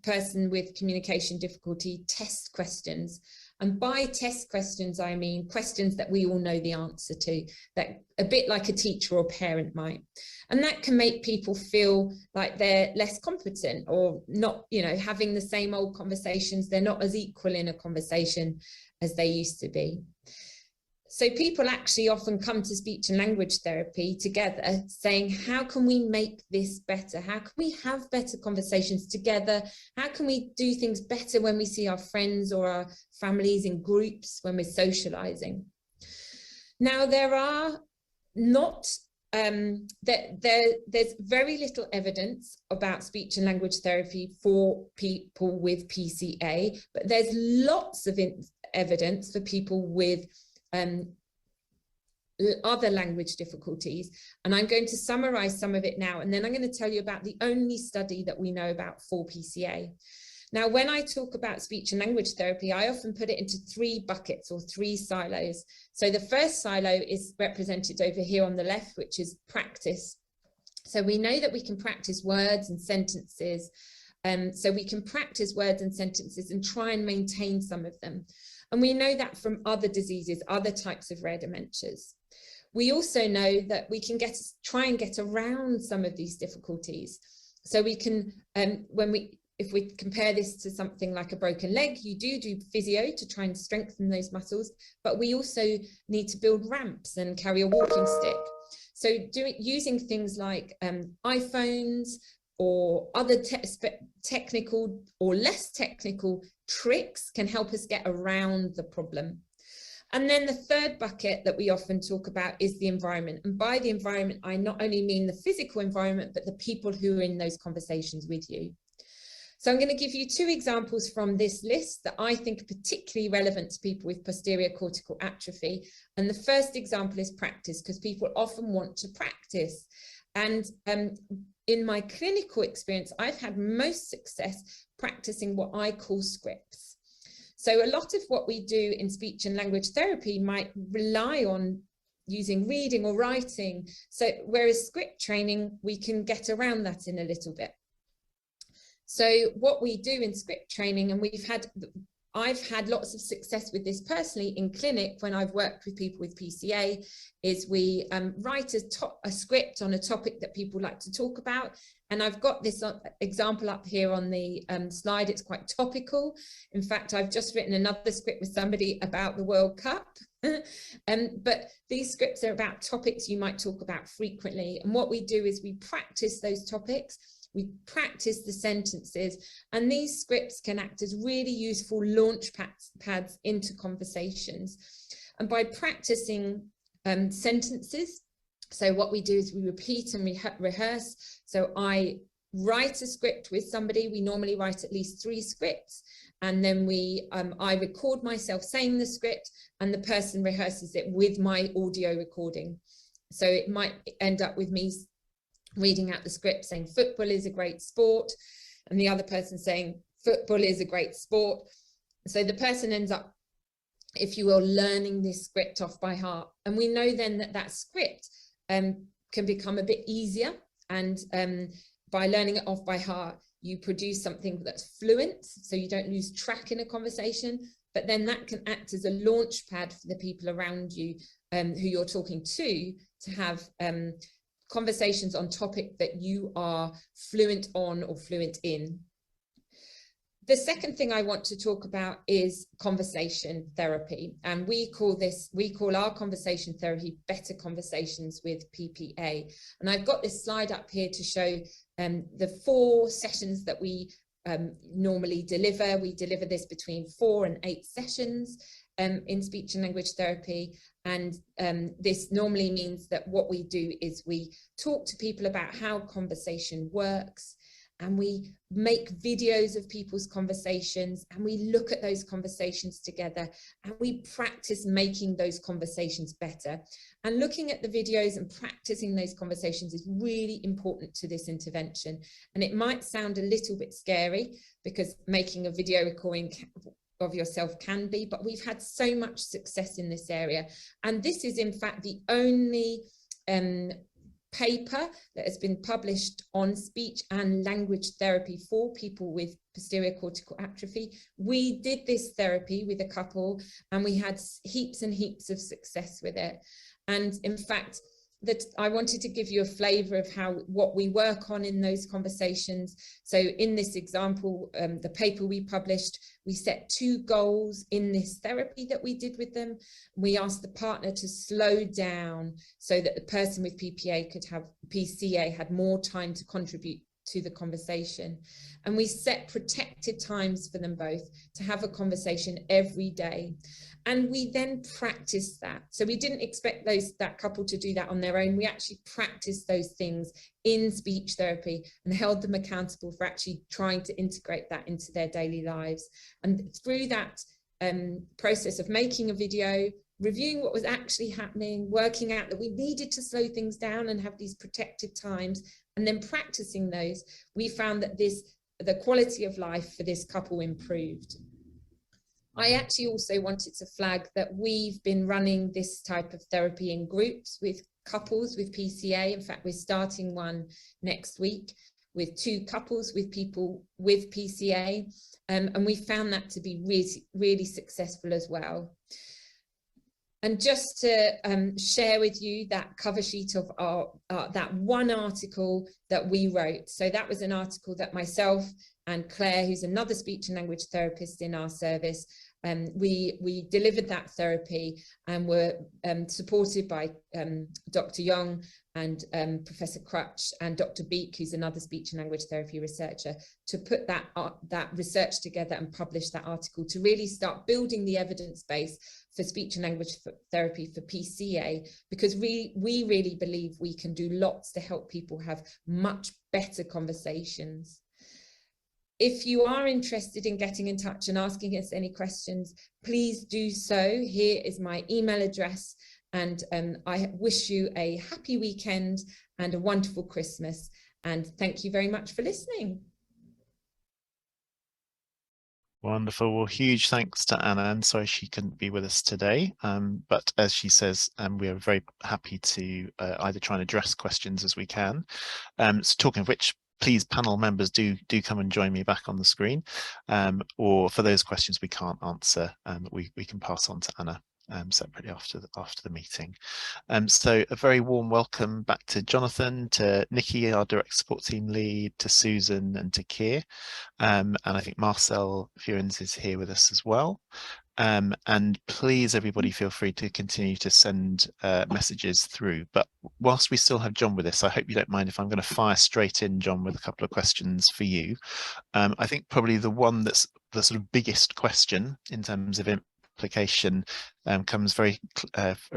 person with communication difficulty test questions. And by test questions, I mean questions that we all know the answer to, that a bit like a teacher or parent might. And that can make people feel like they're less competent, or not, you know, having the same old conversations. They're not as equal in a conversation as they used to be. So people actually often come to speech and language therapy together saying, how can we make this better? How can we have better conversations together? How can we do things better when we see our friends or our families in groups, when we're socializing? Now, there are not, there's very little evidence about speech and language therapy for people with PCA, but there's lots of evidence for people with other language difficulties, and I'm going to summarize some of it now, and then I'm going to tell you about the only study that we know about for PCA. Now, when I talk about speech and language therapy, I often put it into 3 buckets or 3 silos. So the first silo is represented over here on the left, which is practice. So we know that we can practice words and sentences. So we can practice words and sentences and try and maintain some of them. And we know that from other diseases, other types of rare dementias. We also know that we can try and get around some of these difficulties. So we can, if we compare this to something like a broken leg, you do physio to try and strengthen those muscles, but we also need to build ramps and carry a walking stick. So using things like iPhones or other technical or less technical tricks can help us get around the problem. And then the third bucket that we often talk about is the environment. And by the environment, I not only mean the physical environment, but the people who are in those conversations with you. So I'm going to give you 2 examples from this list that I think are particularly relevant to people with posterior cortical atrophy. And the first example is practice, because people often want to practice. And in my clinical experience, I've had most success practicing what I call scripts. So a lot of what we do in speech and language therapy might rely on using reading or writing. So whereas script training, we can get around that in a little bit. So what we do in script training, and I've had lots of success with this personally in clinic when I've worked with people with PCA, is we write a script on a topic that people like to talk about. And I've got this example up here on the slide. It's quite topical. In fact, I've just written another script with somebody about the World Cup. But these scripts are about topics you might talk about frequently. And what we do is we practice those topics. We practice the sentences, and these scripts can act as really useful launch pads into conversations. And by practicing sentences, so what we do is we repeat and rehearse. So I write a script with somebody. We normally write at least 3 scripts, and then I record myself saying the script, and the person rehearses it with my audio recording. So it might end up with me reading out the script saying football is a great sport, and the other person saying football is a great sport. So the person ends up, if you will, learning this script off by heart. And we know then that that script can become a bit easier, and by learning it off by heart, you produce something that's fluent, so you don't lose track in a conversation. But then that can act as a launch pad for the people around you who you're talking to have conversations on topic that you are fluent on or fluent in. The second thing I want to talk about is conversation therapy. And we call our conversation therapy Better Conversations with PPA. And I've got this slide up here to show the 4 sessions that we normally deliver. We deliver this between 4 and 8 sessions. in speech and language therapy. And this normally means that what we do is we talk to people about how conversation works, and we make videos of people's conversations, and we look at those conversations together, and we practice making those conversations better. And looking at the videos and practicing those conversations is really important to this intervention. And it might sound a little bit scary, because making a video recording of yourself can be, but we've had so much success in this area. And this is in fact the only paper that has been published on speech and language therapy for people with posterior cortical atrophy. We did this therapy with a couple, and we had heaps and heaps of success with it. And in fact, that I wanted to give you a flavor of what we work on in those conversations. So in this example, the paper we published, we set 2 goals in this therapy that we did with them. We asked the partner to slow down so that the person with PCA had more time to contribute to the conversation. And we set protected times for them both to have a conversation every day. And we then practiced that. So we didn't expect that couple to do that on their own. We actually practiced those things in speech therapy and held them accountable for actually trying to integrate that into their daily lives. And through that process of making a video, reviewing what was actually happening, working out that we needed to slow things down and have these protected times, and then practicing those, we found that the quality of life for this couple improved. I actually also wanted to flag that we've been running this type of therapy in groups with couples with PCA. In fact, we're starting one next week with 2 couples with people with PCA. And we found that to be really, really successful as well. And just to share with you that cover sheet of that one article that we wrote. So that was an article that myself and Claire, who's another speech and language therapist in our service, we delivered that therapy, and were supported by Dr. Young and Professor Crutch and Dr. Beek, who's another speech and language therapy researcher, to put that research together and publish that article to really start building the evidence base for speech and language therapy for PCA, because we really believe we can do lots to help people have much better conversations. If you are interested in getting in touch and asking us any questions, please do so. Here is my email address, and I wish you a happy weekend and a wonderful Christmas. And thank you very much for listening. Wonderful. Well, huge thanks to Anna, and sorry she couldn't be with us today. But as she says, we are very happy to either try and address questions as we can. So talking of which, please, panel members, do come and join me back on the screen. Or for those questions we can't answer, we can pass on to Anna separately after the meeting. So a very warm welcome back to Jonathan, to Nikki, our direct support team lead, to Susan and to Keir. And I think Marcel Furens is here with us as well. And please, everybody, feel free to continue to send messages through. But whilst we still have John with us, I hope you don't mind if I'm going to fire straight in, John, with a couple of questions for you. I think probably the one that's the sort of biggest question in terms of implication comes very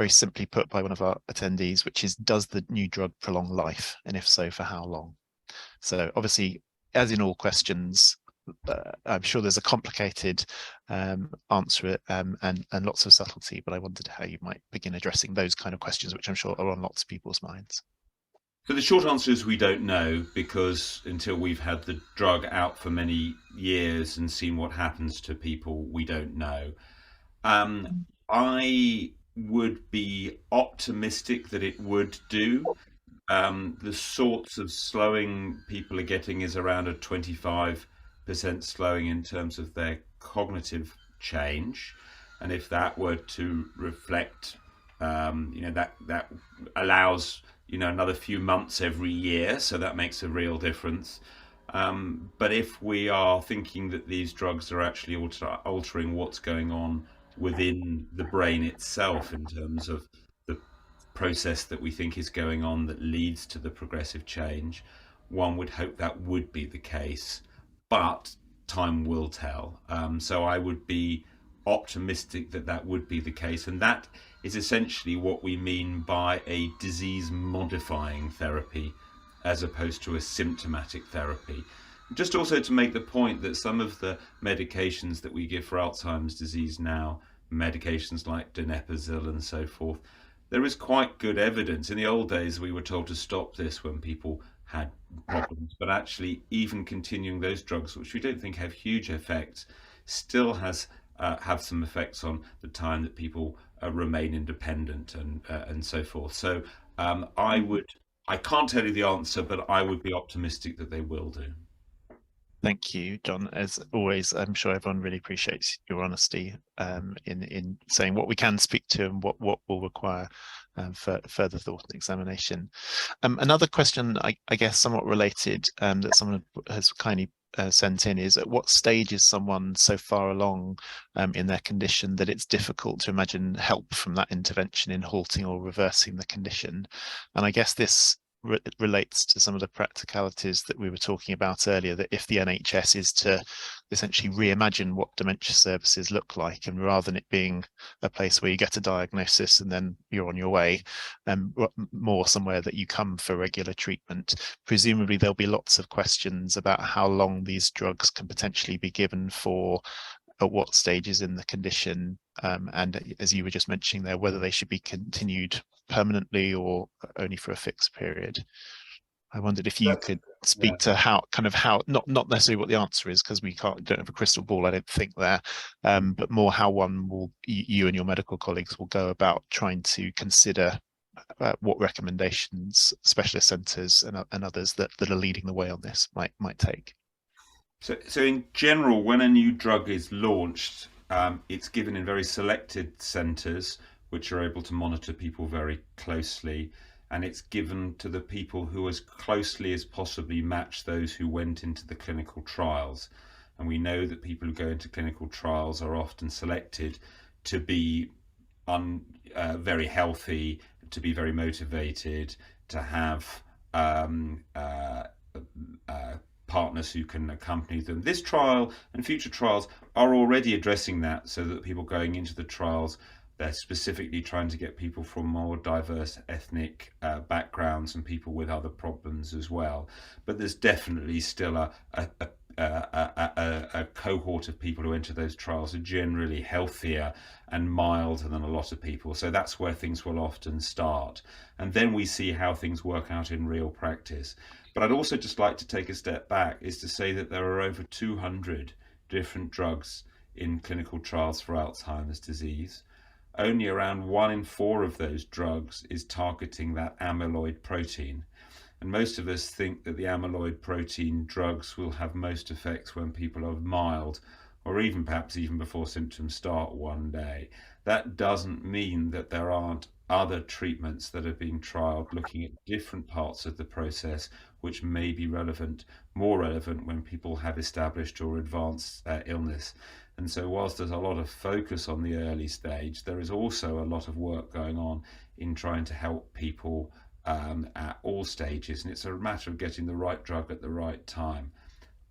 simply put by one of our attendees, which is, does the new drug prolong life? And if so, for how long? So obviously, as in all questions, I'm sure there's a complicated answer and lots of subtlety, but I wondered how you might begin addressing those kind of questions, which I'm sure are on lots of people's minds. So the short answer is we don't know, because until we've had the drug out for many years and seen what happens to people, we don't know. I would be optimistic that it would do. The sorts of slowing people are getting is around a 25% slowing in terms of their cognitive change, and if that were to reflect, that allows another few months every year, so that makes a real difference. But if we are thinking that these drugs are actually altering what's going on within the brain itself in terms of the process that we think is going on that leads to the progressive change, one would hope that would be the case, but time will tell. So I would be optimistic that that would be the case, and that is essentially what we mean by a disease modifying therapy as opposed to a symptomatic therapy. Just also to make the point that some of the medications that we give for Alzheimer's disease now, medications like donepezil and so forth, there is quite good evidence. In the old days, we were told to stop this when people had problems, but actually even continuing those drugs, which we don't think have huge effects, still has have some effects on the time that people remain independent and so forth. So I can't tell you the answer, but I would be optimistic that they will do. Thank you, John. As always, I'm sure everyone really appreciates your honesty in saying what we can speak to and what will require further thought and examination. Another question, I guess, somewhat related, that someone has kindly sent in is, at what stage is someone so far along in their condition that it's difficult to imagine help from that intervention in halting or reversing the condition? And I guess this relates to some of the practicalities that we were talking about earlier, that if the NHS is to essentially reimagine what dementia services look like, and rather than it being a place where you get a diagnosis and then you're on your way, more somewhere that you come for regular treatment, presumably there'll be lots of questions about how long these drugs can potentially be given for, at what stages in the condition, and as you were just mentioning there, whether they should be continued permanently or only for a fixed period. I wondered if you could speak to how, not necessarily what the answer is, because we don't have a crystal ball, I don't think there, but more how you and your medical colleagues will go about trying to consider what recommendations specialist centres and others that are leading the way on this might take. So in general, when a new drug is launched, it's given in very selected centres which are able to monitor people very closely, and it's given to the people who as closely as possibly match those who went into the clinical trials. And we know that people who go into clinical trials are often selected to be very healthy, to be very motivated, to have partners who can accompany them. This trial and future trials are already addressing that, so that people going into the trials, they're specifically trying to get people from more diverse ethnic backgrounds and people with other problems as well. But there's definitely still a cohort of people who enter those trials are generally healthier and milder than a lot of people. So that's where things will often start. And then we see how things work out in real practice. But I'd also just like to take a step back, is to say that there are over 200 different drugs in clinical trials for Alzheimer's disease. Only around 1 in 4 of those drugs is targeting that amyloid protein. And most of us think that the amyloid protein drugs will have most effects when people are mild, or even perhaps even before symptoms start one day. That doesn't mean that there aren't other treatments that are being trialed looking at different parts of the process, which may be more relevant when people have established or advanced illness. And so whilst there's a lot of focus on the early stage, there is also a lot of work going on in trying to help people at all stages. And it's a matter of getting the right drug at the right time.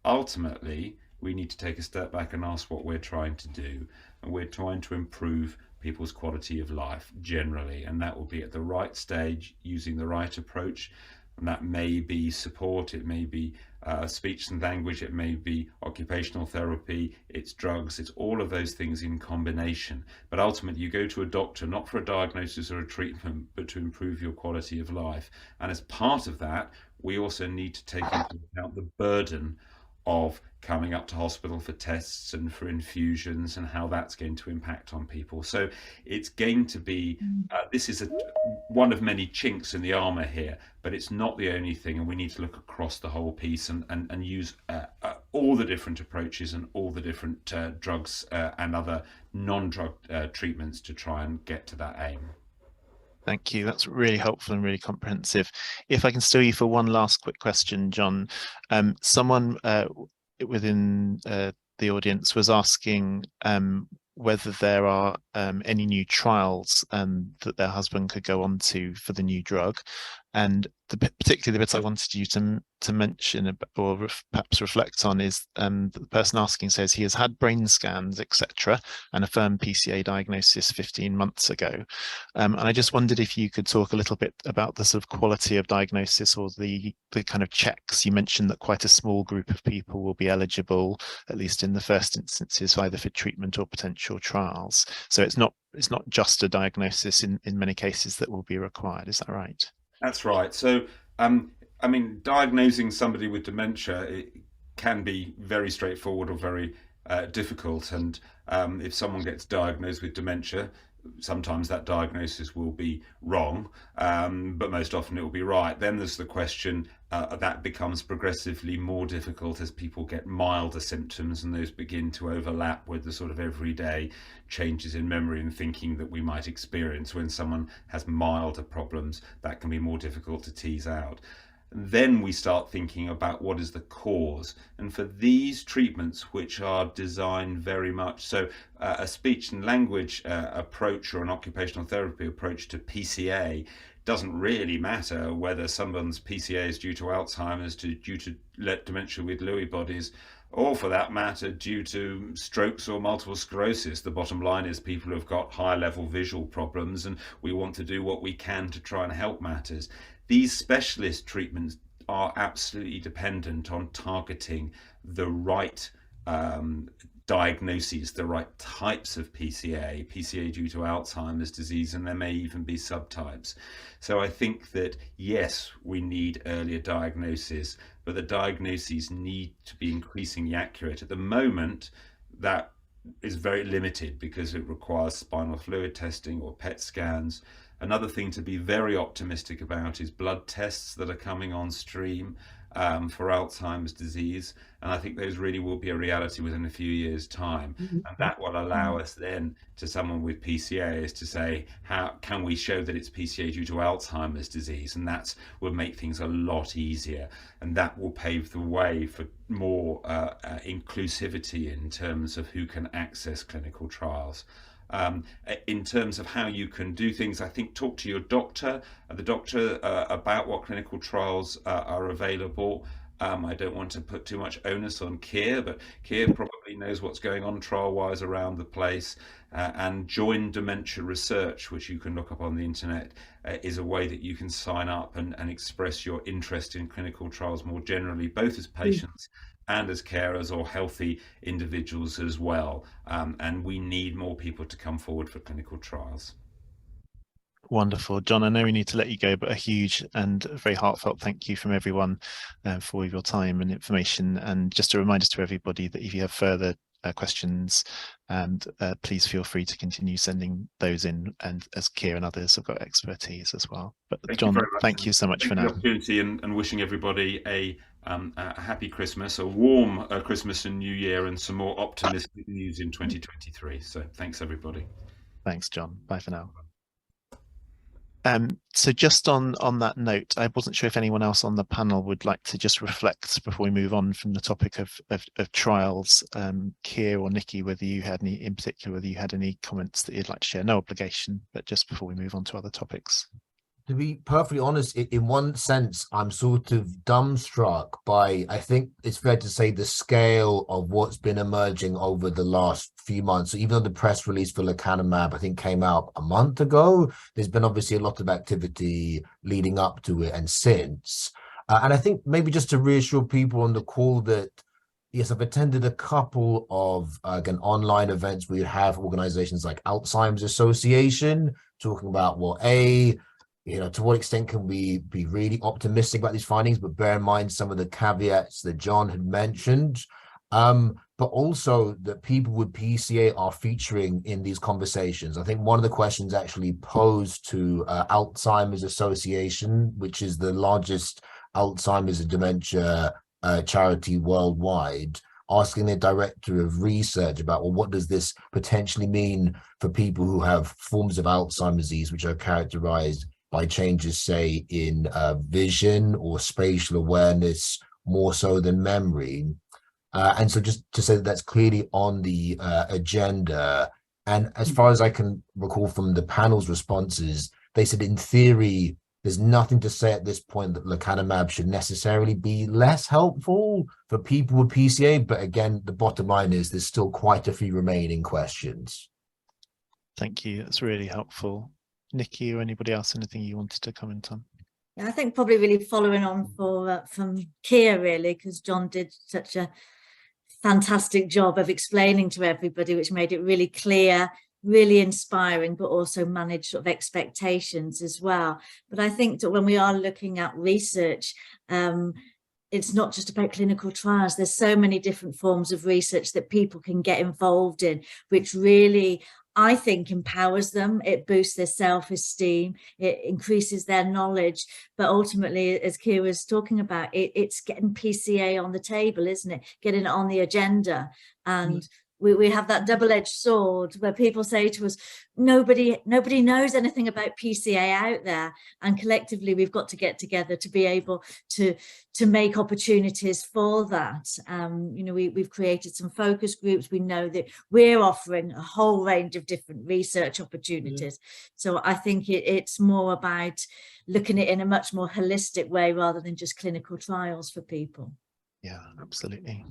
Ultimately, we need to take a step back and ask what we're trying to do. And we're trying to improve people's quality of life generally. And that will be at the right stage, using the right approach. And that may be support, it may be speech and language, it may be occupational therapy, it's drugs, it's all of those things in combination. But ultimately, you go to a doctor not for a diagnosis or a treatment, but to improve your quality of life. And as part of that, we also need to take into account the burden of coming up to hospital for tests and for infusions, and how that's going to impact on people. So it's going to be, this is one of many chinks in the armour here, but it's not the only thing, and we need to look across the whole piece and use all the different approaches and all the different drugs and other non-drug treatments to try and get to that aim. Thank you. That's really helpful and really comprehensive. If I can steal you for one last quick question, John. Someone within the audience was asking whether there are any new trials that their husband could go on to for the new drug. And particularly the bits I wanted you to mention or perhaps reflect on is the person asking says he has had brain scans, etc., and a firm PCA diagnosis 15 months ago. And I just wondered if you could talk a little bit about the sort of quality of diagnosis or the kind of checks. You mentioned that quite a small group of people will be eligible, at least in the first instances, either for treatment or potential trials. So it's not just a diagnosis in many cases that will be required. Is that right? That's right. So, I mean, diagnosing somebody with dementia, it can be very straightforward or very difficult. And if someone gets diagnosed with dementia, sometimes that diagnosis will be wrong, but most often it will be right. Then there's the question that becomes progressively more difficult as people get milder symptoms and those begin to overlap with the sort of everyday changes in memory and thinking that we might experience when someone has milder problems. That can be more difficult to tease out. Then we start thinking about what is the cause. And for these treatments, which are designed very much so, a speech and language approach or an occupational therapy approach to PCA doesn't really matter whether someone's PCA is due to Alzheimer's, due to dementia with Lewy bodies, or for that matter, due to strokes or multiple sclerosis. The bottom line is people have got high level visual problems, and we want to do what we can to try and help matters. These specialist treatments are absolutely dependent on targeting the right diagnoses, the right types of PCA due to Alzheimer's disease, and there may even be subtypes. So I think that, yes, we need earlier diagnosis, but the diagnoses need to be increasingly accurate. At the moment, that is very limited because it requires spinal fluid testing or PET scans. Another thing to be very optimistic about is blood tests that are coming on stream for Alzheimer's disease. And I think those really will be a reality within a few years' time. And that will allow us then to someone with PCA is to say, how can we show that it's PCA due to Alzheimer's disease? And that will make things a lot easier. And that will pave the way for more inclusivity in terms of who can access clinical trials. In terms of how you can do things, I think talk to your doctor, about what clinical trials are available. I don't want to put too much onus on Keir, but Keir probably knows what's going on trial-wise around the place. And Join Dementia Research, which you can look up on the internet, is a way that you can sign up and express your interest in clinical trials more generally, both as patients and as carers or healthy individuals as well. And we need more people to come forward for clinical trials. Wonderful. John, I know we need to let you go, but a huge and very heartfelt thank you from everyone for your time and information. And just a reminder to everybody that if you have further questions, and please feel free to continue sending those in, and as Keir and others have got expertise as well. But John, thank you so much for now. Thank you for the opportunity, and wishing everybody a happy Christmas, a warm Christmas and New Year, and some more optimistic news in 2023. So thanks everybody. Thanks, John. Bye for now. So just on that note, I wasn't sure if anyone else on the panel would like to just reflect before we move on from the topic of trials. Keir or Nikki, whether you had any, in particular, whether you had any comments that you'd like to share. No obligation, but just before we move on to other topics. To be perfectly honest, in one sense, I'm sort of dumbstruck by, I think it's fair to say, the scale of what's been emerging over the last few months. So even though the press release for lecanemab, I think, came out a month ago, there's been obviously a lot of activity leading up to it and since. And I think maybe just to reassure people on the call that, yes, I've attended a couple of, again, online events where you have organizations like Alzheimer's Association talking about, well, to what extent can we be really optimistic about these findings, but bear in mind some of the caveats that John had mentioned, but also that people with PCA are featuring in these conversations. I think one of the questions actually posed to Alzheimer's Association, which is the largest Alzheimer's and dementia charity worldwide, asking their director of research about, well, what does this potentially mean for people who have forms of Alzheimer's disease which are characterized by changes, say, in vision or spatial awareness, more so than memory. And so just to say that that's clearly on the agenda. And as far as I can recall from the panel's responses, they said, in theory, there's nothing to say at this point that lecanemab should necessarily be less helpful for people with PCA. But again, the bottom line is there's still quite a few remaining questions. Thank you. That's really helpful. Nikki or anybody else, anything you wanted to comment on? Yeah, I think probably really following on from Keir, really, because John did such a fantastic job of explaining to everybody, which made it really clear, really inspiring, but also manage sort of expectations as well. But I think that when we are looking at research, it's not just about clinical trials. There's so many different forms of research that people can get involved in, which really, I think, empowers them. It boosts their self-esteem, it increases their knowledge, but ultimately, as Keir was talking about, it's getting PCA on the table, isn't it? Getting it on the agenda. And we have that double-edged sword where people say to us, nobody knows anything about PCA out there, and collectively we've got to get together to be able to make opportunities for that. You know, we've created some focus groups. We know that we're offering a whole range of different research opportunities. So I think it's more about looking at it in a much more holistic way rather than just clinical trials for people. Yeah, absolutely.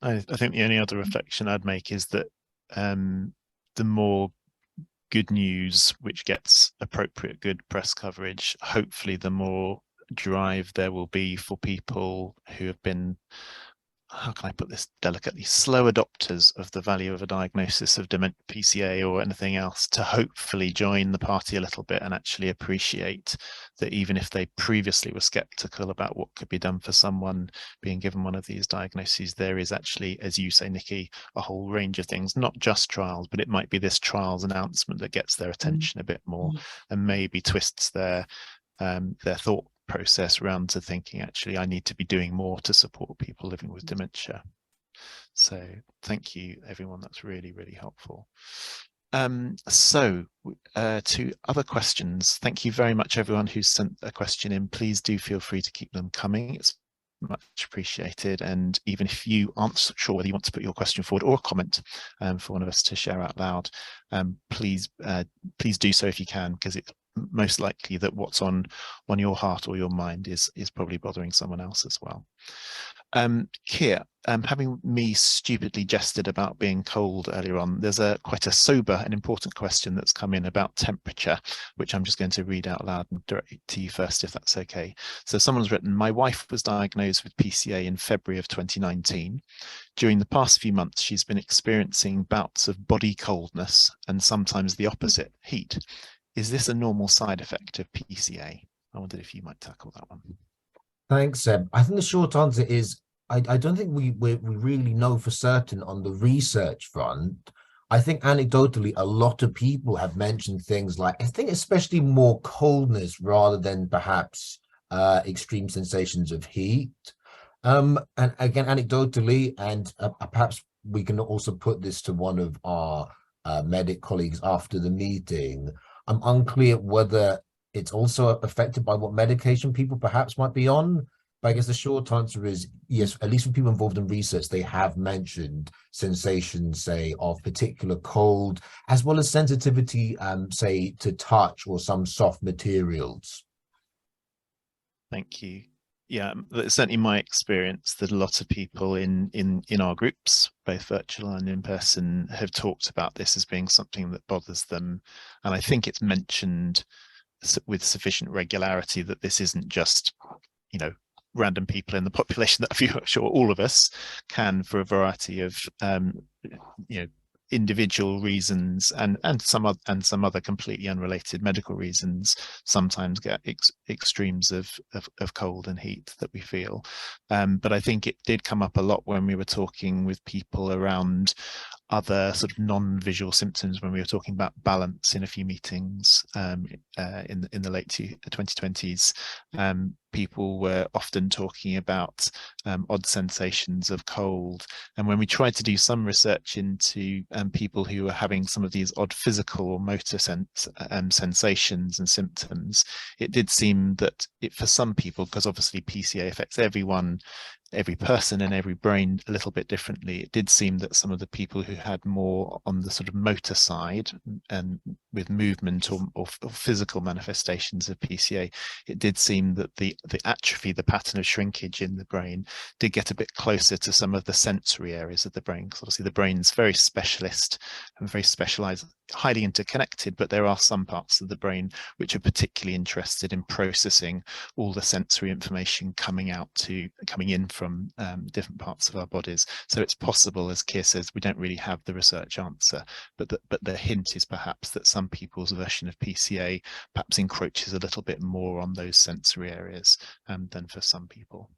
I think the only other reflection I'd make is that the more good news which gets appropriate good press coverage, hopefully the more drive there will be for people who have been, how can I put this delicately, slow adopters of the value of a diagnosis of PCA or anything else to hopefully join the party a little bit and actually appreciate that even if they previously were skeptical about what could be done for someone being given one of these diagnoses, there is actually, as you say, Nikki, a whole range of things, not just trials, but it might be this trials announcement that gets their attention a bit more and maybe twists their thought process around to thinking, actually, I need to be doing more to support people living with dementia. So thank you, everyone. That's really, really helpful. So to other questions, thank you very much, everyone who's sent a question in. Please do feel free to keep them coming. It's much appreciated. And even if you aren't sure whether you want to put your question forward or a comment for one of us to share out loud, please do so if you can, because it's most likely that what's on your heart or your mind is probably bothering someone else as well. Keir, having me stupidly jested about being cold earlier on, there's quite a sober and important question that's come in about temperature, which I'm just going to read out loud and direct to you first, if that's okay. So someone's written, my wife was diagnosed with PCA in February of 2019. During the past few months, she's been experiencing bouts of body coldness and sometimes the opposite, heat. Is this a normal side effect of PCA? I wondered if you might tackle that one. Thanks, Seb. I think the short answer is I don't think we really know for certain on the research front. I think anecdotally, a lot of people have mentioned things like, I think especially more coldness rather than perhaps extreme sensations of heat. And again, anecdotally, and perhaps we can also put this to one of our medic colleagues after the meeting. I'm unclear whether it's also affected by what medication people perhaps might be on. But I guess the short answer is yes, at least for people involved in research, they have mentioned sensations, say, of particular cold, as well as sensitivity, say, to touch or some soft materials. Thank you. Yeah, that's certainly my experience that a lot of people in our groups, both virtual and in person, have talked about this as being something that bothers them. And I think it's mentioned with sufficient regularity that this isn't just, you know, random people in the population, that I'm sure all of us can, for a variety of you know, individual reasons and some other completely unrelated medical reasons, sometimes get extremes of cold and heat that we feel. But I think it did come up a lot when we were talking with people around other sort of non-visual symptoms, when we were talking about balance in a few meetings in the late 2020s. People were often talking about odd sensations of cold. And when we tried to do some research into people who were having some of these odd physical or motor sensations and symptoms, it did seem that for some people, because obviously PCA affects everyone every person and every brain a little bit differently. It did seem that some of the people who had more on the sort of motor side and with movement or physical manifestations of PCA, it did seem that the atrophy, the pattern of shrinkage in the brain, did get a bit closer to some of the sensory areas of the brain, because obviously the brain's very specialist and very specialized, highly interconnected, but there are some parts of the brain which are particularly interested in processing all the sensory information coming in from different parts of our bodies. So it's possible, as Keir says, we don't really have the research answer, but the hint is perhaps that some people's version of PCA perhaps encroaches a little bit more on those sensory areas than for some people.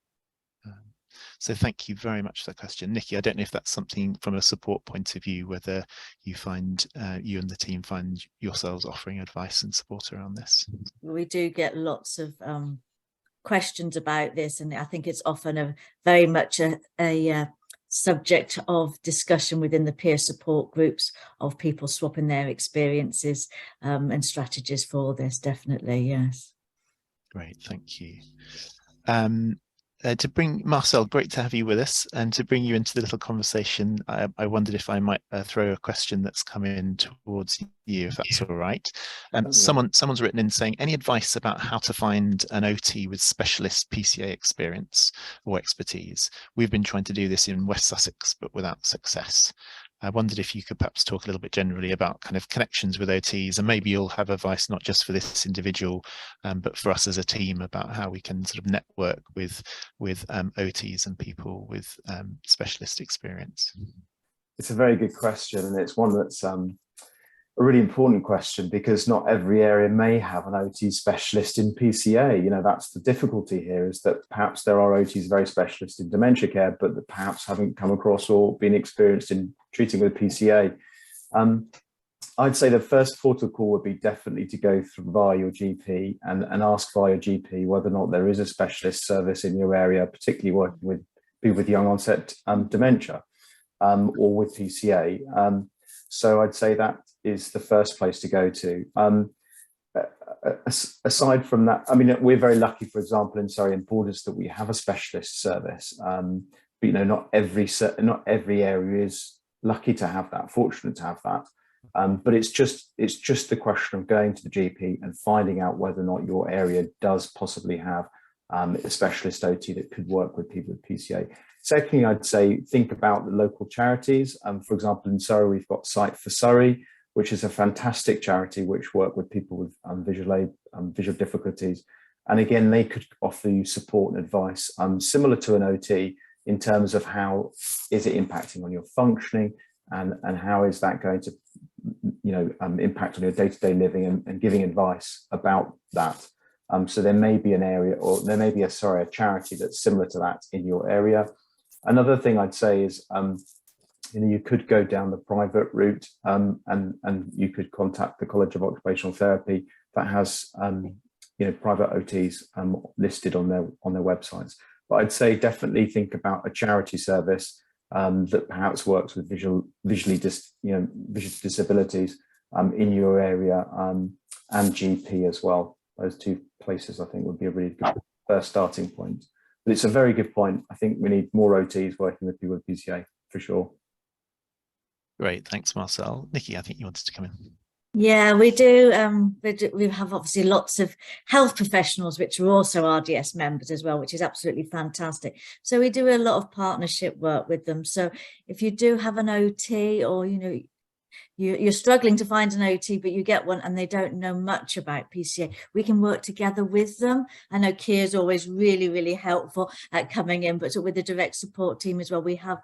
So thank you very much for that question. Nikki, I don't know if that's something from a support point of view, whether you find, you and the team find yourselves offering advice and support around this. We do get lots of questions about this, and I think it's often a very much a subject of discussion within the peer support groups of people swapping their experiences and strategies for this, definitely, yes. Great, thank you. To bring Marcel, great to have you with us, and to bring you into the little conversation, I wondered if I might throw a question that's come in towards you, if that's all right. Someone's written in saying, any advice about how to find an OT with specialist PCA experience or expertise? We've been trying to do this in West Sussex, but without success. I wondered if you could perhaps talk a little bit generally about kind of connections with OTs, and maybe you'll have advice not just for this individual, but for us as a team about how we can sort of network with OTs and people with specialist experience. It's a very good question, and it's one that's a really important question, because not every area may have an OT specialist in PCA. You know, that's the difficulty here, is that perhaps there are OTs very specialist in dementia care, but that perhaps haven't come across or been experienced in treating with PCA. I'd say the first port of call would be definitely to go through via your GP and ask via your GP whether or not there is a specialist service in your area, particularly working with people with young onset dementia or with PCA. So I'd say that is the first place to go to. Aside from that, I mean, we're very lucky, for example, in Surrey and Borders, that we have a specialist service. But, you know, not every area is lucky to have that, fortunate to have that. But it's just the question of going to the GP and finding out whether or not your area does possibly have a specialist OT that could work with people with PCA. Secondly, I'd say think about the local charities. For example, in Surrey, we've got Sight for Surrey, which is a fantastic charity which work with people with visual difficulties. And again, they could offer you support and advice similar to an OT in terms of how is it impacting on your functioning, and how is that going to, you know, impact on your day-to-day living, and giving advice about that. So there may be an area, or there may be a charity that's similar to that in your area. Another thing I'd say is, you know, you could go down the private route, and you could contact the College of Occupational Therapy that has, you know, private OTs listed on their websites. But I'd say definitely think about a charity service that perhaps works with visual disabilities in your area, and GP as well. Those two places, I think, would be a really good first starting point. But it's a very good point. I think we need more OTs working with people with PCA, for sure. Great, thanks, Marcel. Nikki, I think you wanted to come in. Yeah, we do. We have obviously lots of health professionals which are also RDS members as well, which is absolutely fantastic. So we do a lot of partnership work with them. So if you do have an OT, or, you know, you're struggling to find an OT, but you get one and they don't know much about PCA, we can work together with them. I know Keir is always really, really helpful at coming in, but so with the direct support team as well, we have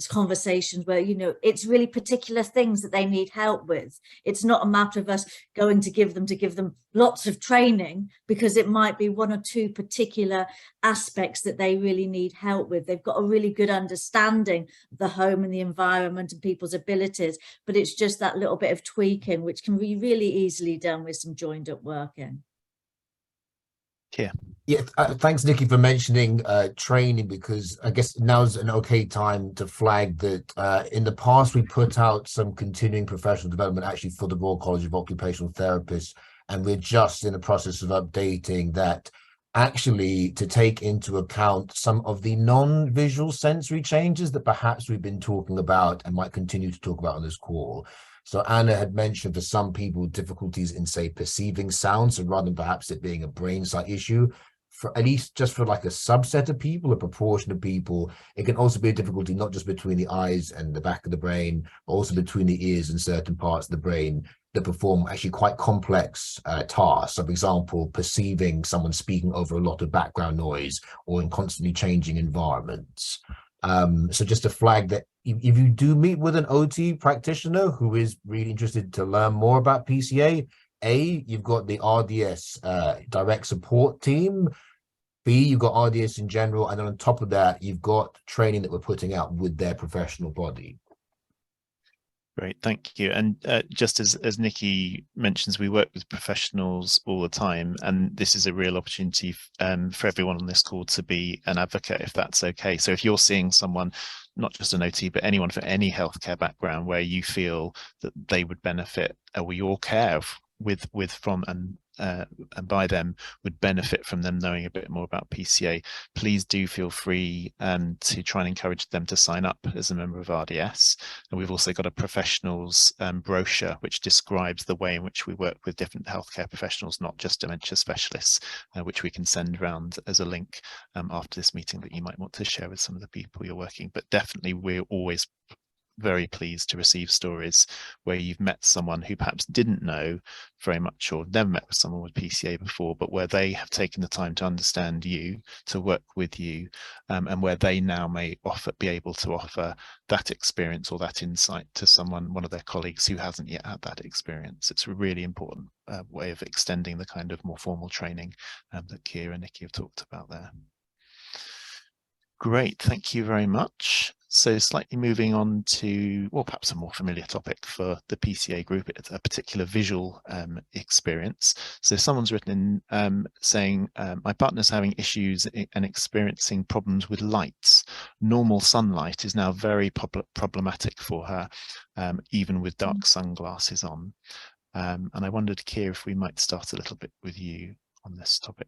conversations where, you know, it's really particular things that they need help with. It's not a matter of us going to give them lots of training, because it might be one or two particular aspects that they really need help with. They've got a really good understanding of the home and the environment and people's abilities, but it's just that little bit of tweaking which can be really easily done with some joined up working. Yeah, thanks, Nikki, for mentioning training, because I guess now's an okay time to flag that in the past we put out some continuing professional development actually for the Royal College of Occupational Therapists, and we're just in the process of updating that. actually to take into account some of the non-visual sensory changes that perhaps we've been talking about and might continue to talk about on this call. So Anna had mentioned for some people difficulties in, say, perceiving sound. So rather than perhaps it being a brain site issue, for at least just for like a subset of people, a proportion of people, it can also be a difficulty not just between the eyes and the back of the brain, but also between the ears and certain parts of the brain that perform actually quite complex tasks. So, for example, perceiving someone speaking over a lot of background noise or in constantly changing environments. So just to flag that if you do meet with an OT practitioner who is really interested to learn more about PCA, you've got the RDS direct support team. B, you've got RDS in general, and then on top of that, you've got training that we're putting out with their professional body. Great, thank you. And just as Nikki mentions, we work with professionals all the time, and this is a real opportunity for everyone on this call to be an advocate, if that's okay. So if you're seeing someone, not just an OT, but anyone for any healthcare background where you feel that they would benefit, or your care from and by them would benefit from them knowing a bit more about PCA, please do feel free to try and encourage them to sign up as a member of RDS. And we've also got a professionals brochure which describes the way in which we work with different healthcare professionals, not just dementia specialists, which we can send around as a link after this meeting that you might want to share with some of the people you're working. But definitely we're always very pleased to receive stories where you've met someone who perhaps didn't know very much or never met with someone with PCA before, but where they have taken the time to understand you, to work with you, and where they now may be able to offer that experience or that insight to one of their colleagues who hasn't yet had that experience. It's a really important way of extending the kind of more formal training that Keir and Nikki have talked about there. Great, thank you very much. So slightly moving on to, well, perhaps a more familiar topic for the PCA group, it's a particular visual experience. So someone's written in saying, my partner's having issues and experiencing problems with lights. Normal sunlight is now very problematic for her, even with dark sunglasses on. And I wondered, Keir, if we might start a little bit with you on this topic.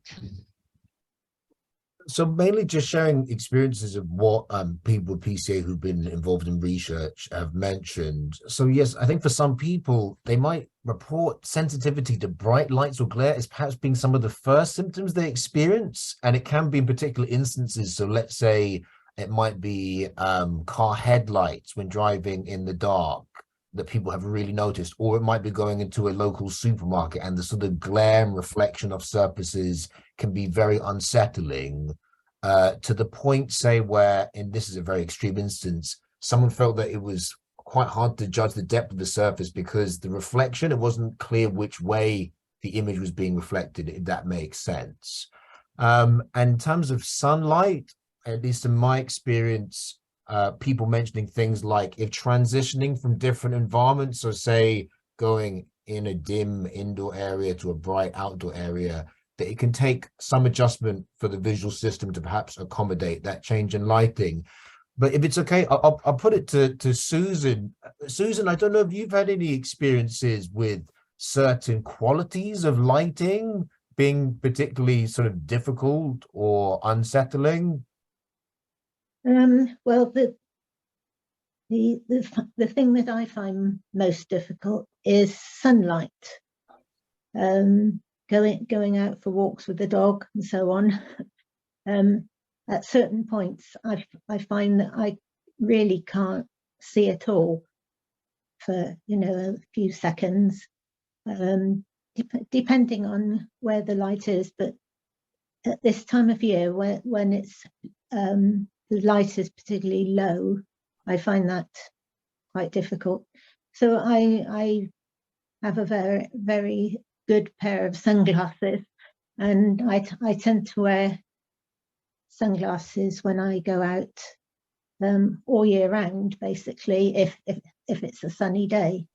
So mainly just sharing experiences of what people with PCA who've been involved in research have mentioned. So yes, I think for some people, they might report sensitivity to bright lights or glare as perhaps being some of the first symptoms they experience. And it can be in particular instances. So let's say it might be car headlights when driving in the dark that people have really noticed, or it might be going into a local supermarket and the sort of glare and reflection of surfaces can be very unsettling, to the point, say, where, and this is a very extreme instance, someone felt that it was quite hard to judge the depth of the surface because the reflection, it wasn't clear which way the image was being reflected, if that makes sense. And in terms of sunlight, at least in my experience, people mentioning things like if transitioning from different environments, so say going in a dim indoor area to a bright outdoor area, that it can take some adjustment for the visual system to perhaps accommodate that change in lighting. But if it's okay, I'll put it to Susan. Susan, I don't know if you've had any experiences with certain qualities of lighting being particularly sort of difficult or unsettling. Well, the thing that I find most difficult is sunlight. Going out for walks with the dog and so on. At certain points, I find that I really can't see at all for a few seconds, depending on where the light is. But at this time of year, when it's the light is particularly low, I find that quite difficult. So I have a very, very good pair of sunglasses, and I tend to wear sunglasses when I go out all year round, basically, if it's a sunny day.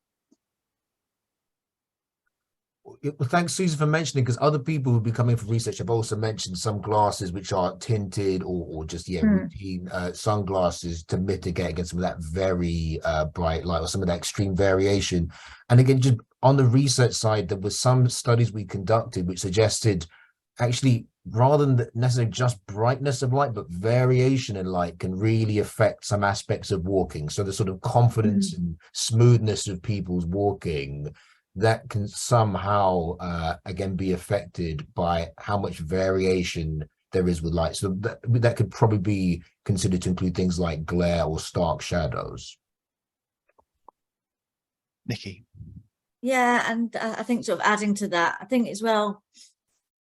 Well, thanks, Susan, for mentioning, because other people who've been coming for research have also mentioned some glasses which are tinted or just routine sunglasses to mitigate against some of that very bright light or some of that extreme variation. And again, just on the research side, there were some studies we conducted which suggested actually rather than necessarily just brightness of light, but variation in light can really affect some aspects of walking. So the sort of confidence and smoothness of people's walking, that can somehow again be affected by how much variation there is with light. So that could probably be considered to include things like glare or stark shadows. Nikki. Yeah, and I think sort of adding to that, I think as well,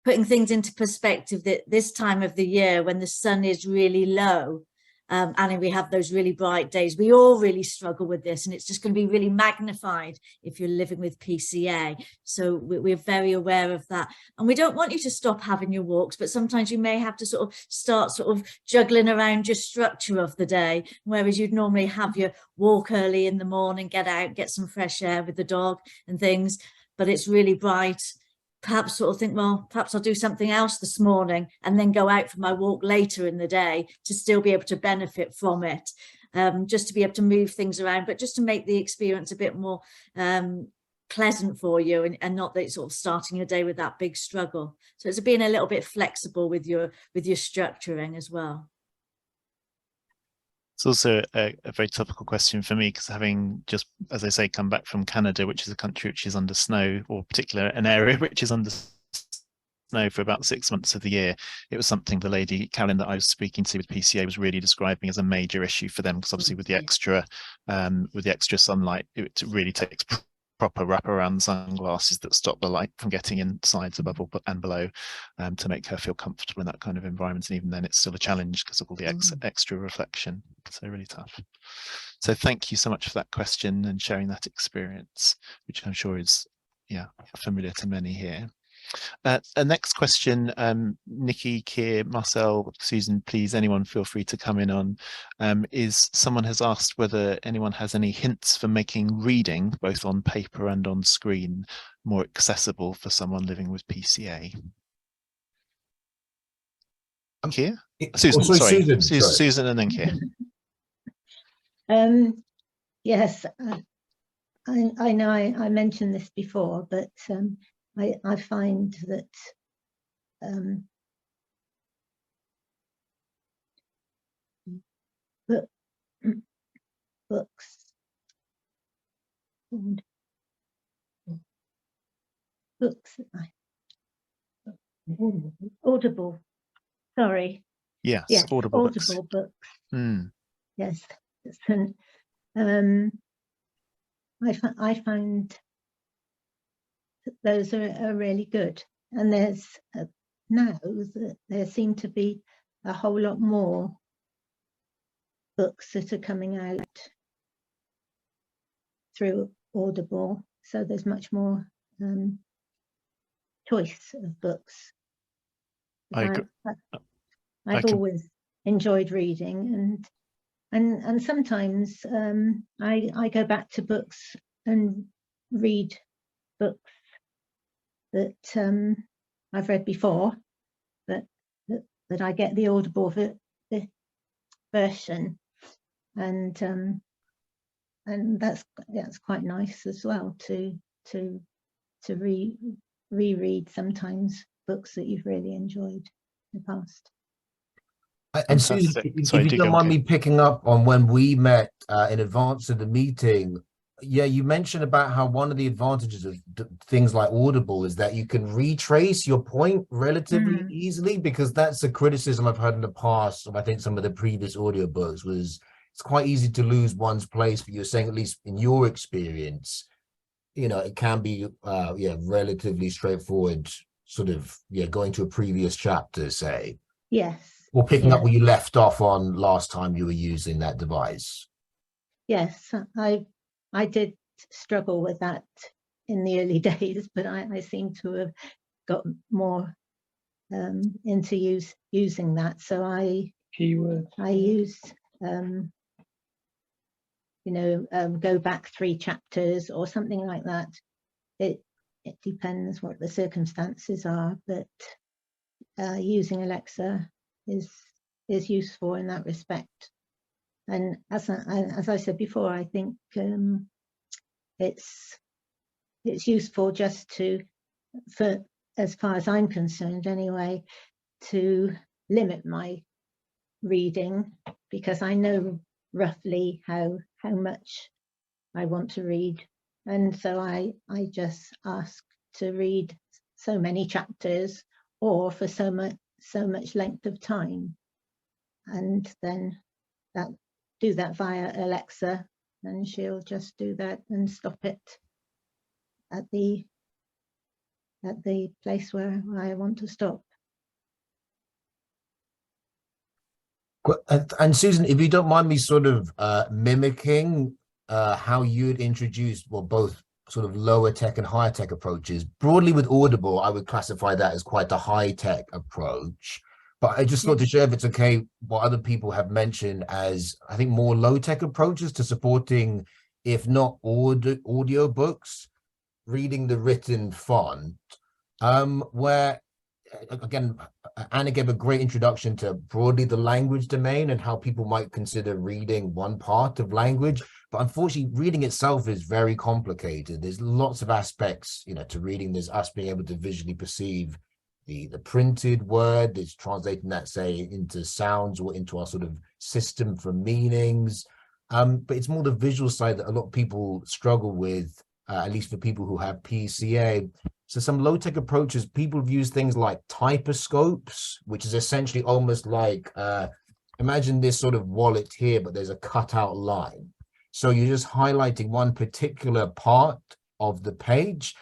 putting things into perspective, that this time of the year when the sun is really low, and we have those really bright days, we all really struggle with this, and it's just going to be really magnified if you're living with PCA. So we're very aware of that, and we don't want you to stop having your walks, but sometimes you may have to sort of start sort of juggling around your structure of the day, whereas you'd normally have your walk early in the morning, get out, get some fresh air with the dog and things, but it's really bright. Perhaps sort of think, well, perhaps I'll do something else this morning and then go out for my walk later in the day to still be able to benefit from it, just to be able to move things around, but just to make the experience a bit more pleasant for you, and not that it's sort of starting your day with that big struggle. So it's being a little bit flexible with your structuring as well. It's also a very topical question for me, because having just, as I say, come back from Canada, which is a country which is under snow, or particularly an area which is under snow for about 6 months of the year, it was something the lady, Carolyn, that I was speaking to with PCA was really describing as a major issue for them, because obviously with the extra sunlight, it really takes proper wraparound sunglasses that stop the light from getting in sides above and below, to make her feel comfortable in that kind of environment. And even then it's still a challenge because of all the extra reflection. So really tough. So thank you so much for that question and sharing that experience, which I'm sure is familiar to many here. A next question, Nikki, Keir, Marcel, Susan, please, anyone feel free to come in on, is someone has asked whether anyone has any hints for making reading, both on paper and on screen, more accessible for someone living with PCA. Keir? Susan, sorry. Susan and then Keir. Yes, I know I mentioned this before, but I find that books, Audible, sorry. Yes, Audible books. Yes, I find those are really good, and there's now there seem to be a whole lot more books that are coming out through Audible, so there's much more choice of books. I've always enjoyed reading, and sometimes I go back to books and read books that I've read before, but that I get the Audible the version, and that's quite nice as well to reread sometimes books that you've really enjoyed in the past. And Susan, if you don't mind me picking up on when we met in advance of the meeting, you mentioned about how one of the advantages of things like Audible is that you can retrace your point relatively easily, because that's a criticism I've heard in the past of, I think, some of the previous audiobooks, was it's quite easy to lose one's place. But you're saying, at least in your experience, it can be relatively straightforward, sort of going to a previous chapter, say. Yes. Or picking up where you left off on last time you were using that device. Yes, I did struggle with that in the early days, but I seem to have got more into using that. So I used go back 3 chapters or something like that. It depends what the circumstances are, but using Alexa is useful in that respect. And as I said before, I think it's useful just for as far as I'm concerned anyway, to limit my reading, because I know roughly how much I want to read, and so I just ask to read so many chapters or for so much length of time, and then do that via Alexa, and she'll just do that and stop it at the place where I want to stop. And Susan, if you don't mind me sort of mimicking how you'd introduce, well, both sort of lower tech and higher tech approaches. Broadly with Audible, I would classify that as quite a high tech approach. But I just thought to share, if it's okay, what other people have mentioned as, I think, more low tech approaches to supporting, if not audio books, reading the written font, where, again, Anna gave a great introduction to broadly the language domain and how people might consider reading one part of language. But unfortunately, reading itself is very complicated. There's lots of aspects, to reading. There's us being able to visually perceive the printed word. There's translating that, say, into sounds or into our sort of system for meanings. But it's more the visual side that a lot of people struggle with, at least for people who have PCA. So some low-tech approaches, people have used things like typoscopes, which is essentially almost like, imagine this sort of wallet here, but there's a cutout line. So you're just highlighting one particular part of the page,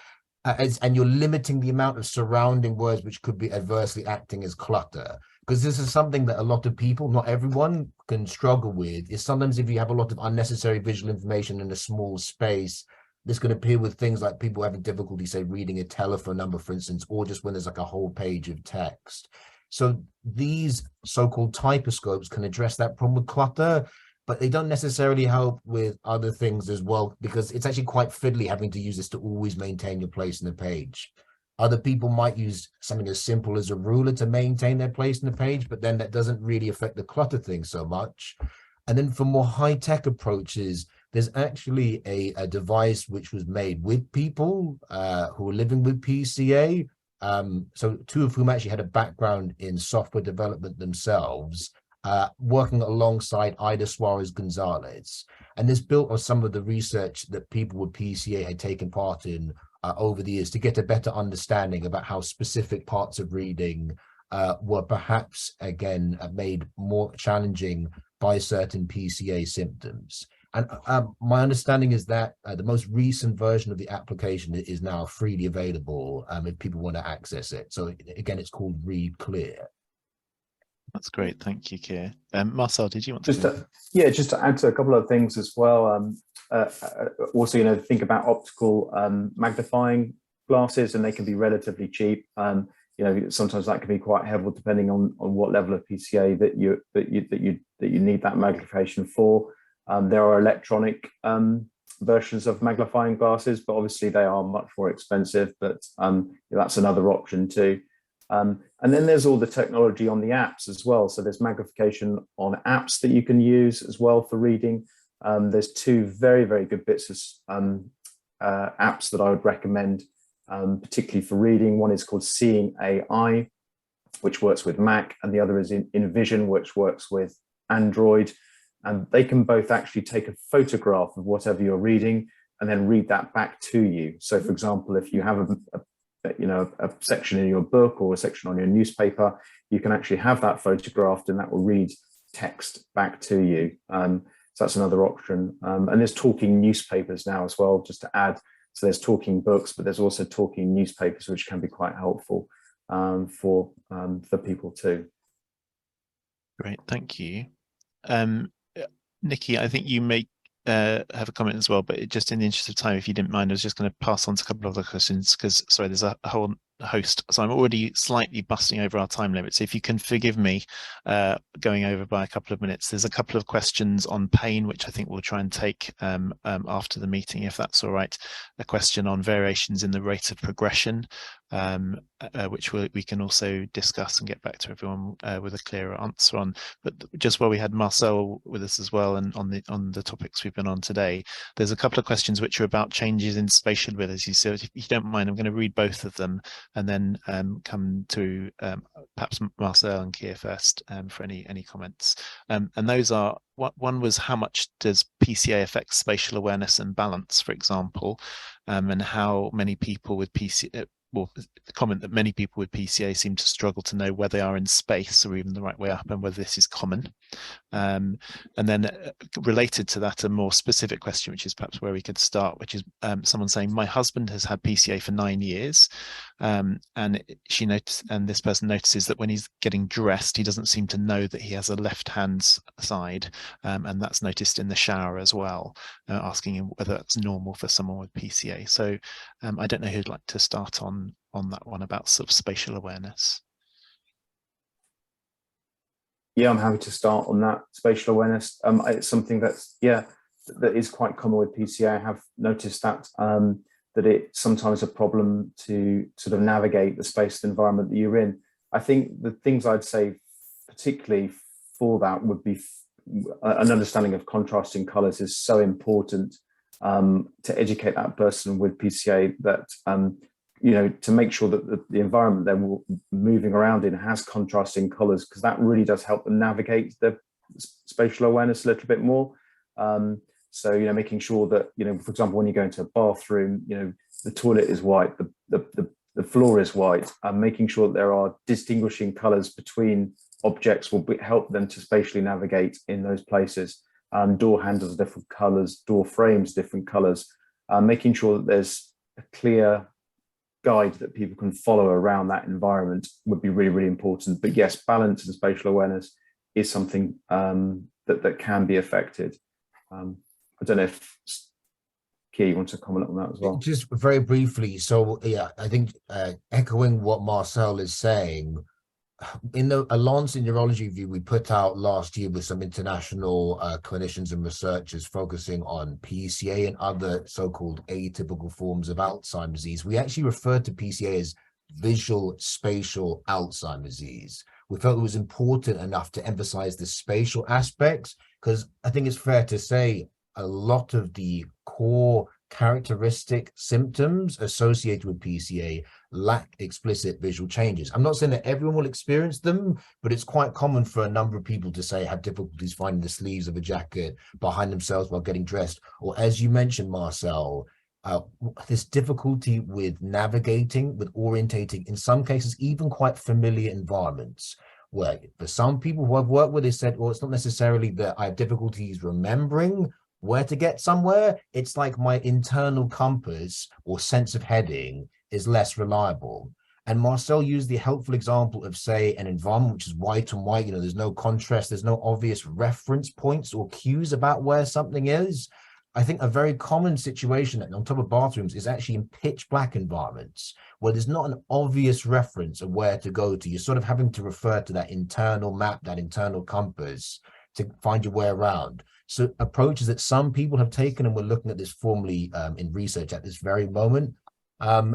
and you're limiting the amount of surrounding words which could be adversely acting as clutter. Because this is something that a lot of people, not everyone, can struggle with, is sometimes if you have a lot of unnecessary visual information in a small space, this can appear with things like people having difficulty, say, reading a telephone number, for instance, or just when there's like a whole page of text. So these so-called typoscopes can address that problem with clutter, but they don't necessarily help with other things as well, because it's actually quite fiddly having to use this to always maintain your place in the page. Other people might use something as simple as a ruler to maintain their place in the page, but then that doesn't really affect the clutter thing so much. And then for more high-tech approaches, there's actually a device which was made with people who are living with PCA. So two of whom actually had a background in software development themselves, working alongside Ida Suarez Gonzalez. And this built on some of the research that people with PCA had taken part in over the years to get a better understanding about how specific parts of reading were perhaps, again, made more challenging by certain PCA symptoms. And my understanding is that the most recent version of the application is now freely available if people want to access it. So again, it's called Read Clear. That's great. Thank you, Keir. Marcel, did you want to? Just to add to a couple of things as well. Also, think about optical magnifying glasses, and they can be relatively cheap. Sometimes that can be quite helpful depending on what level of PCA that you need that magnification for. There are electronic versions of magnifying glasses, but obviously they are much more expensive, but that's another option too. And then there's all the technology on the apps as well. So there's magnification on apps that you can use as well for reading. There's two very, very good bits of apps that I would recommend, particularly for reading. One is called Seeing AI, which works with Mac, and the other is Envision, which works with Android. And they can both actually take a photograph of whatever you're reading and then read that back to you. So, for example, if you have a section in your book or a section on your newspaper, you can actually have that photographed and that will read text back to you. So that's another option. And there's talking newspapers now as well, just to add. So there's talking books, but there's also talking newspapers, which can be quite helpful for people too. Great, thank you. Nikki, I think you may have a comment as well, but just in the interest of time, if you didn't mind, I was just going to pass on to a couple of other questions because, sorry, there's a whole host. So I'm already slightly busting over our time limit. So if you can forgive me going over by a couple of minutes, there's a couple of questions on pain, which I think we'll try and take after the meeting, if that's all right. A question on variations in the rate of progression which we can also discuss and get back to everyone with a clearer answer on. But just while we had Marcel with us as well, and on the topics we've been on today, there's a couple of questions which are about changes in spatial ability. So if you don't mind, I'm going to read both of them and then come to perhaps Marcel and Keir first for any comments. And those are, one was, how much does PCA affect spatial awareness and balance, for example, and how many people with PCA, well, the comment that many people with PCA seem to struggle to know where they are in space, or even the right way up, and whether this is common. And then related to that, a more specific question, which is perhaps where we could start, which is someone saying, my husband has had PCA for 9 years, and this person notices that when he's getting dressed, he doesn't seem to know that he has a left-hand side, and that's noticed in the shower as well, asking him whether that's normal for someone with PCA. So I don't know who'd like to start on that one about sort of spatial awareness. Yeah, I'm happy to start on that. Spatial awareness. It's something that is quite common with PCA. I have noticed that that it's sometimes a problem to sort of navigate the space and environment that you're in. I think the things I'd say particularly for that would be an understanding of contrasting colours is so important to educate that person with PCA, that to make sure that the environment they're moving around in has contrasting colours, because that really does help them navigate the spatial awareness a little bit more. So making sure that for example, when you go into a bathroom, the toilet is white, the floor is white, and making sure that there are distinguishing colours between objects will help them to spatially navigate in those places. Door handles are different colours, door frames different colours, making sure that there's a clear guide that people can follow around that environment would be really, really important. But yes, balance and spatial awareness is something that can be affected. I don't know if Keir, you want to comment on that as well? Just very briefly. So yeah, I think echoing what Marcel is saying, in the Lancet Neurology review we put out last year with some international clinicians and researchers focusing on PCA and other so-called atypical forms of Alzheimer's disease, we actually referred to PCA as visual spatial Alzheimer's disease. We felt it was important enough to emphasize the spatial aspects, because I think it's fair to say a lot of the core characteristic symptoms associated with PCA lack explicit visual changes. I'm not saying that everyone will experience them, but it's quite common for a number of people to say have difficulties finding the sleeves of a jacket behind themselves while getting dressed, or as you mentioned, Marcel, this difficulty with navigating, with orientating, in some cases even quite familiar environments, where for some people who I've worked with, they said, well, it's not necessarily that I have difficulties remembering where to get somewhere, it's like my internal compass or sense of heading is less reliable. And Marcel used the helpful example of, say, an environment which is white on white, there's no contrast, there's no obvious reference points or cues about where something is. I think a very common situation on top of bathrooms is actually in pitch black environments where there's not an obvious reference of where to go to. You're sort of having to refer to that internal map, that internal compass to find your way around. So approaches that some people have taken, and we're looking at this formally in research at this very moment,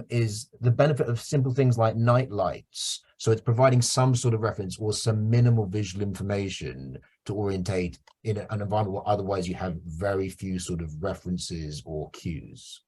is the benefit of simple things like night lights. So it's providing some sort of reference or some minimal visual information to orientate in an environment where otherwise you have very few sort of references or cues.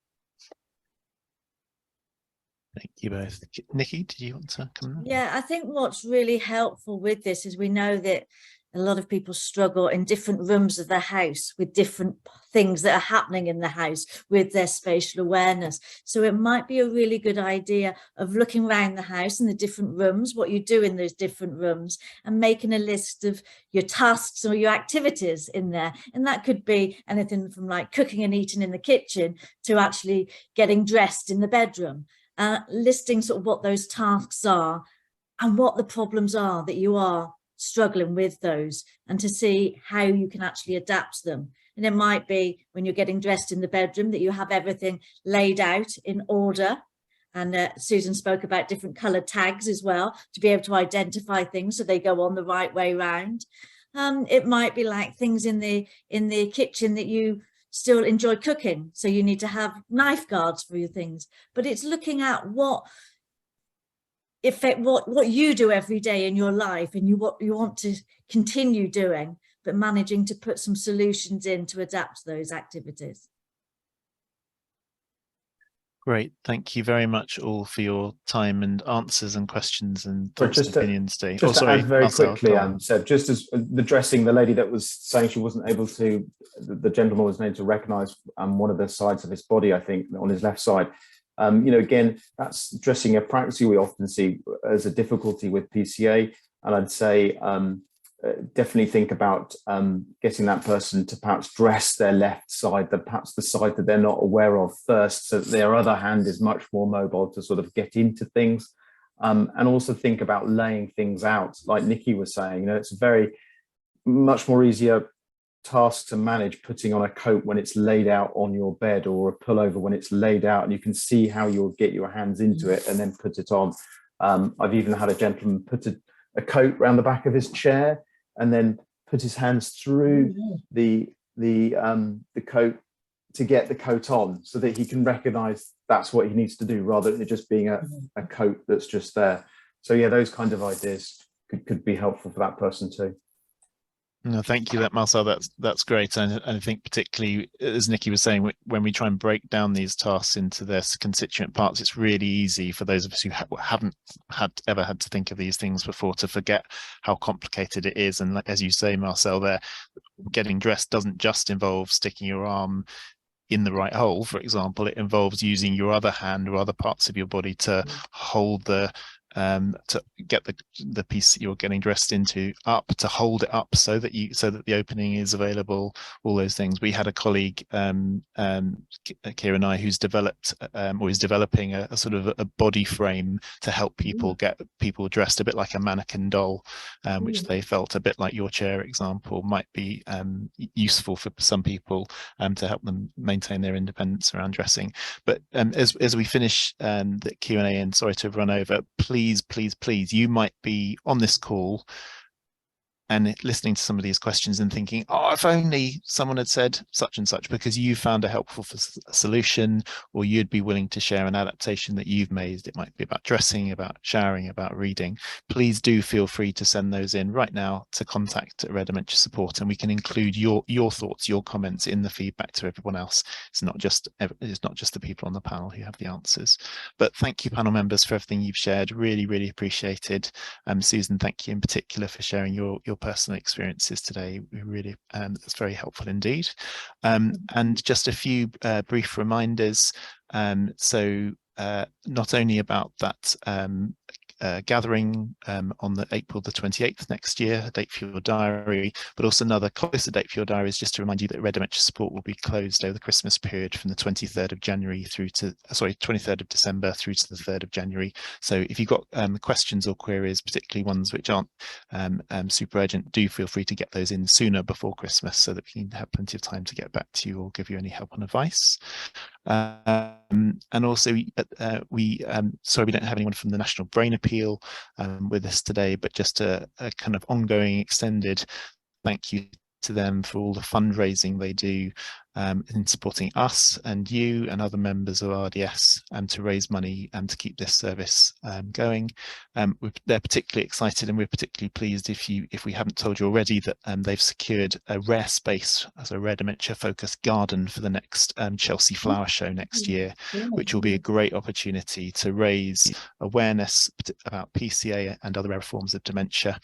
Thank you both. Nikki, did you want to come? Yeah, I think what's really helpful with this is we know that a lot of people struggle in different rooms of their house with different things that are happening in the house with their spatial awareness. So it might be a really good idea of looking around the house in the different rooms, what you do in those different rooms, and making a list of your tasks or your activities in there. And that could be anything from like cooking and eating in the kitchen to actually getting dressed in the bedroom, listing sort of what those tasks are and what the problems are that you are struggling with those, and to see how you can actually adapt them. And it might be when you're getting dressed in the bedroom that you have everything laid out in order. And Susan spoke about different coloured tags as well, to be able to identify things so they go on the right way round. It might be like things in the kitchen that you still enjoy cooking, so you need to have knife guards for your things. But it's looking at what affect what you do every day in your life and what you want to continue doing, but managing to put some solutions in to adapt to those activities. Great. Thank you very much all for your time and answers and questions and thoughts and opinions today. Just to add very Marcel, quickly, Seb, just as addressing the lady that was saying she wasn't able to, the gentleman was able to recognise one of the sides of his body, I think, on his left side. You know, again, that's addressing a practice we often see as a difficulty with PCA. And I'd say definitely think about getting that person to perhaps dress their left side, perhaps the side that they're not aware of first, so that their other hand is much more mobile to sort of get into things. And also think about laying things out, like Nikki was saying. You know, it's a very much more easier task to manage putting on a coat when it's laid out on your bed, or a pullover when it's laid out, and you can see how you'll get your hands into it and then put it on. I've even had a gentleman put a coat around the back of his chair and then put his hands through the coat to get the coat on, so that he can recognize that's what he needs to do, rather than it just being a coat that's just there. So yeah, those kind of ideas could be helpful for that person too. No, thank you, Marcel. That's great, and I think particularly, as Nikki was saying, when we try and break down these tasks into their constituent parts, it's really easy for those of us who haven't ever had to think of these things before to forget how complicated it is. And as you say, Marcel, there, getting dressed doesn't just involve sticking your arm in the right hole, for example. It involves using your other hand or other parts of your body to hold to get the piece you're getting dressed into up, to hold it up so that the opening is available, all those things. We had a colleague, Kira and I, who's developed or is developing a sort of a body frame to help people get people dressed a bit like a mannequin doll, which they felt, a bit like your chair example, might be useful for some people to help them maintain their independence around dressing. But as we finish the Q&A, and sorry to run over, please, you might be on this call and listening to some of these questions and thinking, oh, if only someone had said such and such, because you found a helpful solution, or you'd be willing to share an adaptation that you've made. It might be about dressing, about showering, about reading. Please do feel free to send those in right now to contact Red Dementia Support, and we can include your thoughts, your comments in the feedback to everyone else. It's not just the people on the panel who have the answers. But thank you, panel members, for everything you've shared. Really, really appreciated. Susan, thank you in particular for sharing your personal experiences today. We really, that's very helpful indeed. And just a few brief reminders. So not only about that gathering on the April the 28th next year, a date for your diary, but also another closer date for your diary is just to remind you that Red Dementia Support will be closed over the Christmas period from the 23rd of January through to, 23rd of December through to the 3rd of January. So if you've got questions or queries, particularly ones which aren't super urgent, do feel free to get those in sooner before Christmas, so that we can have plenty of time to get back to you or give you any help and advice. And also, sorry, we don't have anyone from the National Brain Appeal with us today, but just a kind of ongoing extended thank you to them for all the fundraising they do in supporting us and you and other members of RDS to raise money and to keep this service going. They're particularly excited, and we're particularly pleased, if we haven't told you already, that they've secured a rare space as a rare dementia focused garden for the next Chelsea Flower Show next year, which will be a great opportunity to raise awareness about PCA and other rare forms of dementia,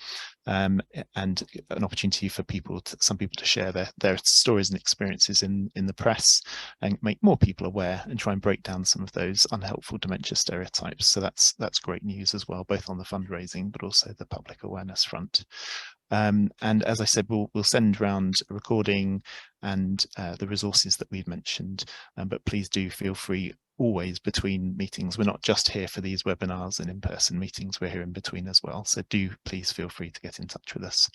and an opportunity for some people to share their stories and experiences in the press and make more people aware and try and break down some of those unhelpful dementia stereotypes. So that's great news as well, both on the fundraising but also the public awareness front. And as I said, we'll send round a recording and the resources that we've mentioned, but please do feel free always between meetings. We're not just here for these webinars and in-person meetings, we're here in between as well. So do please feel free to get in touch with us.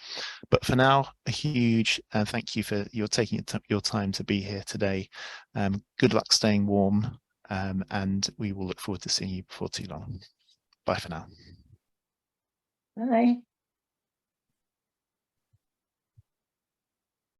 But for now, a huge thank you for taking your time to be here today. Good luck staying warm, and we will look forward to seeing you before too long. Bye for now. Bye.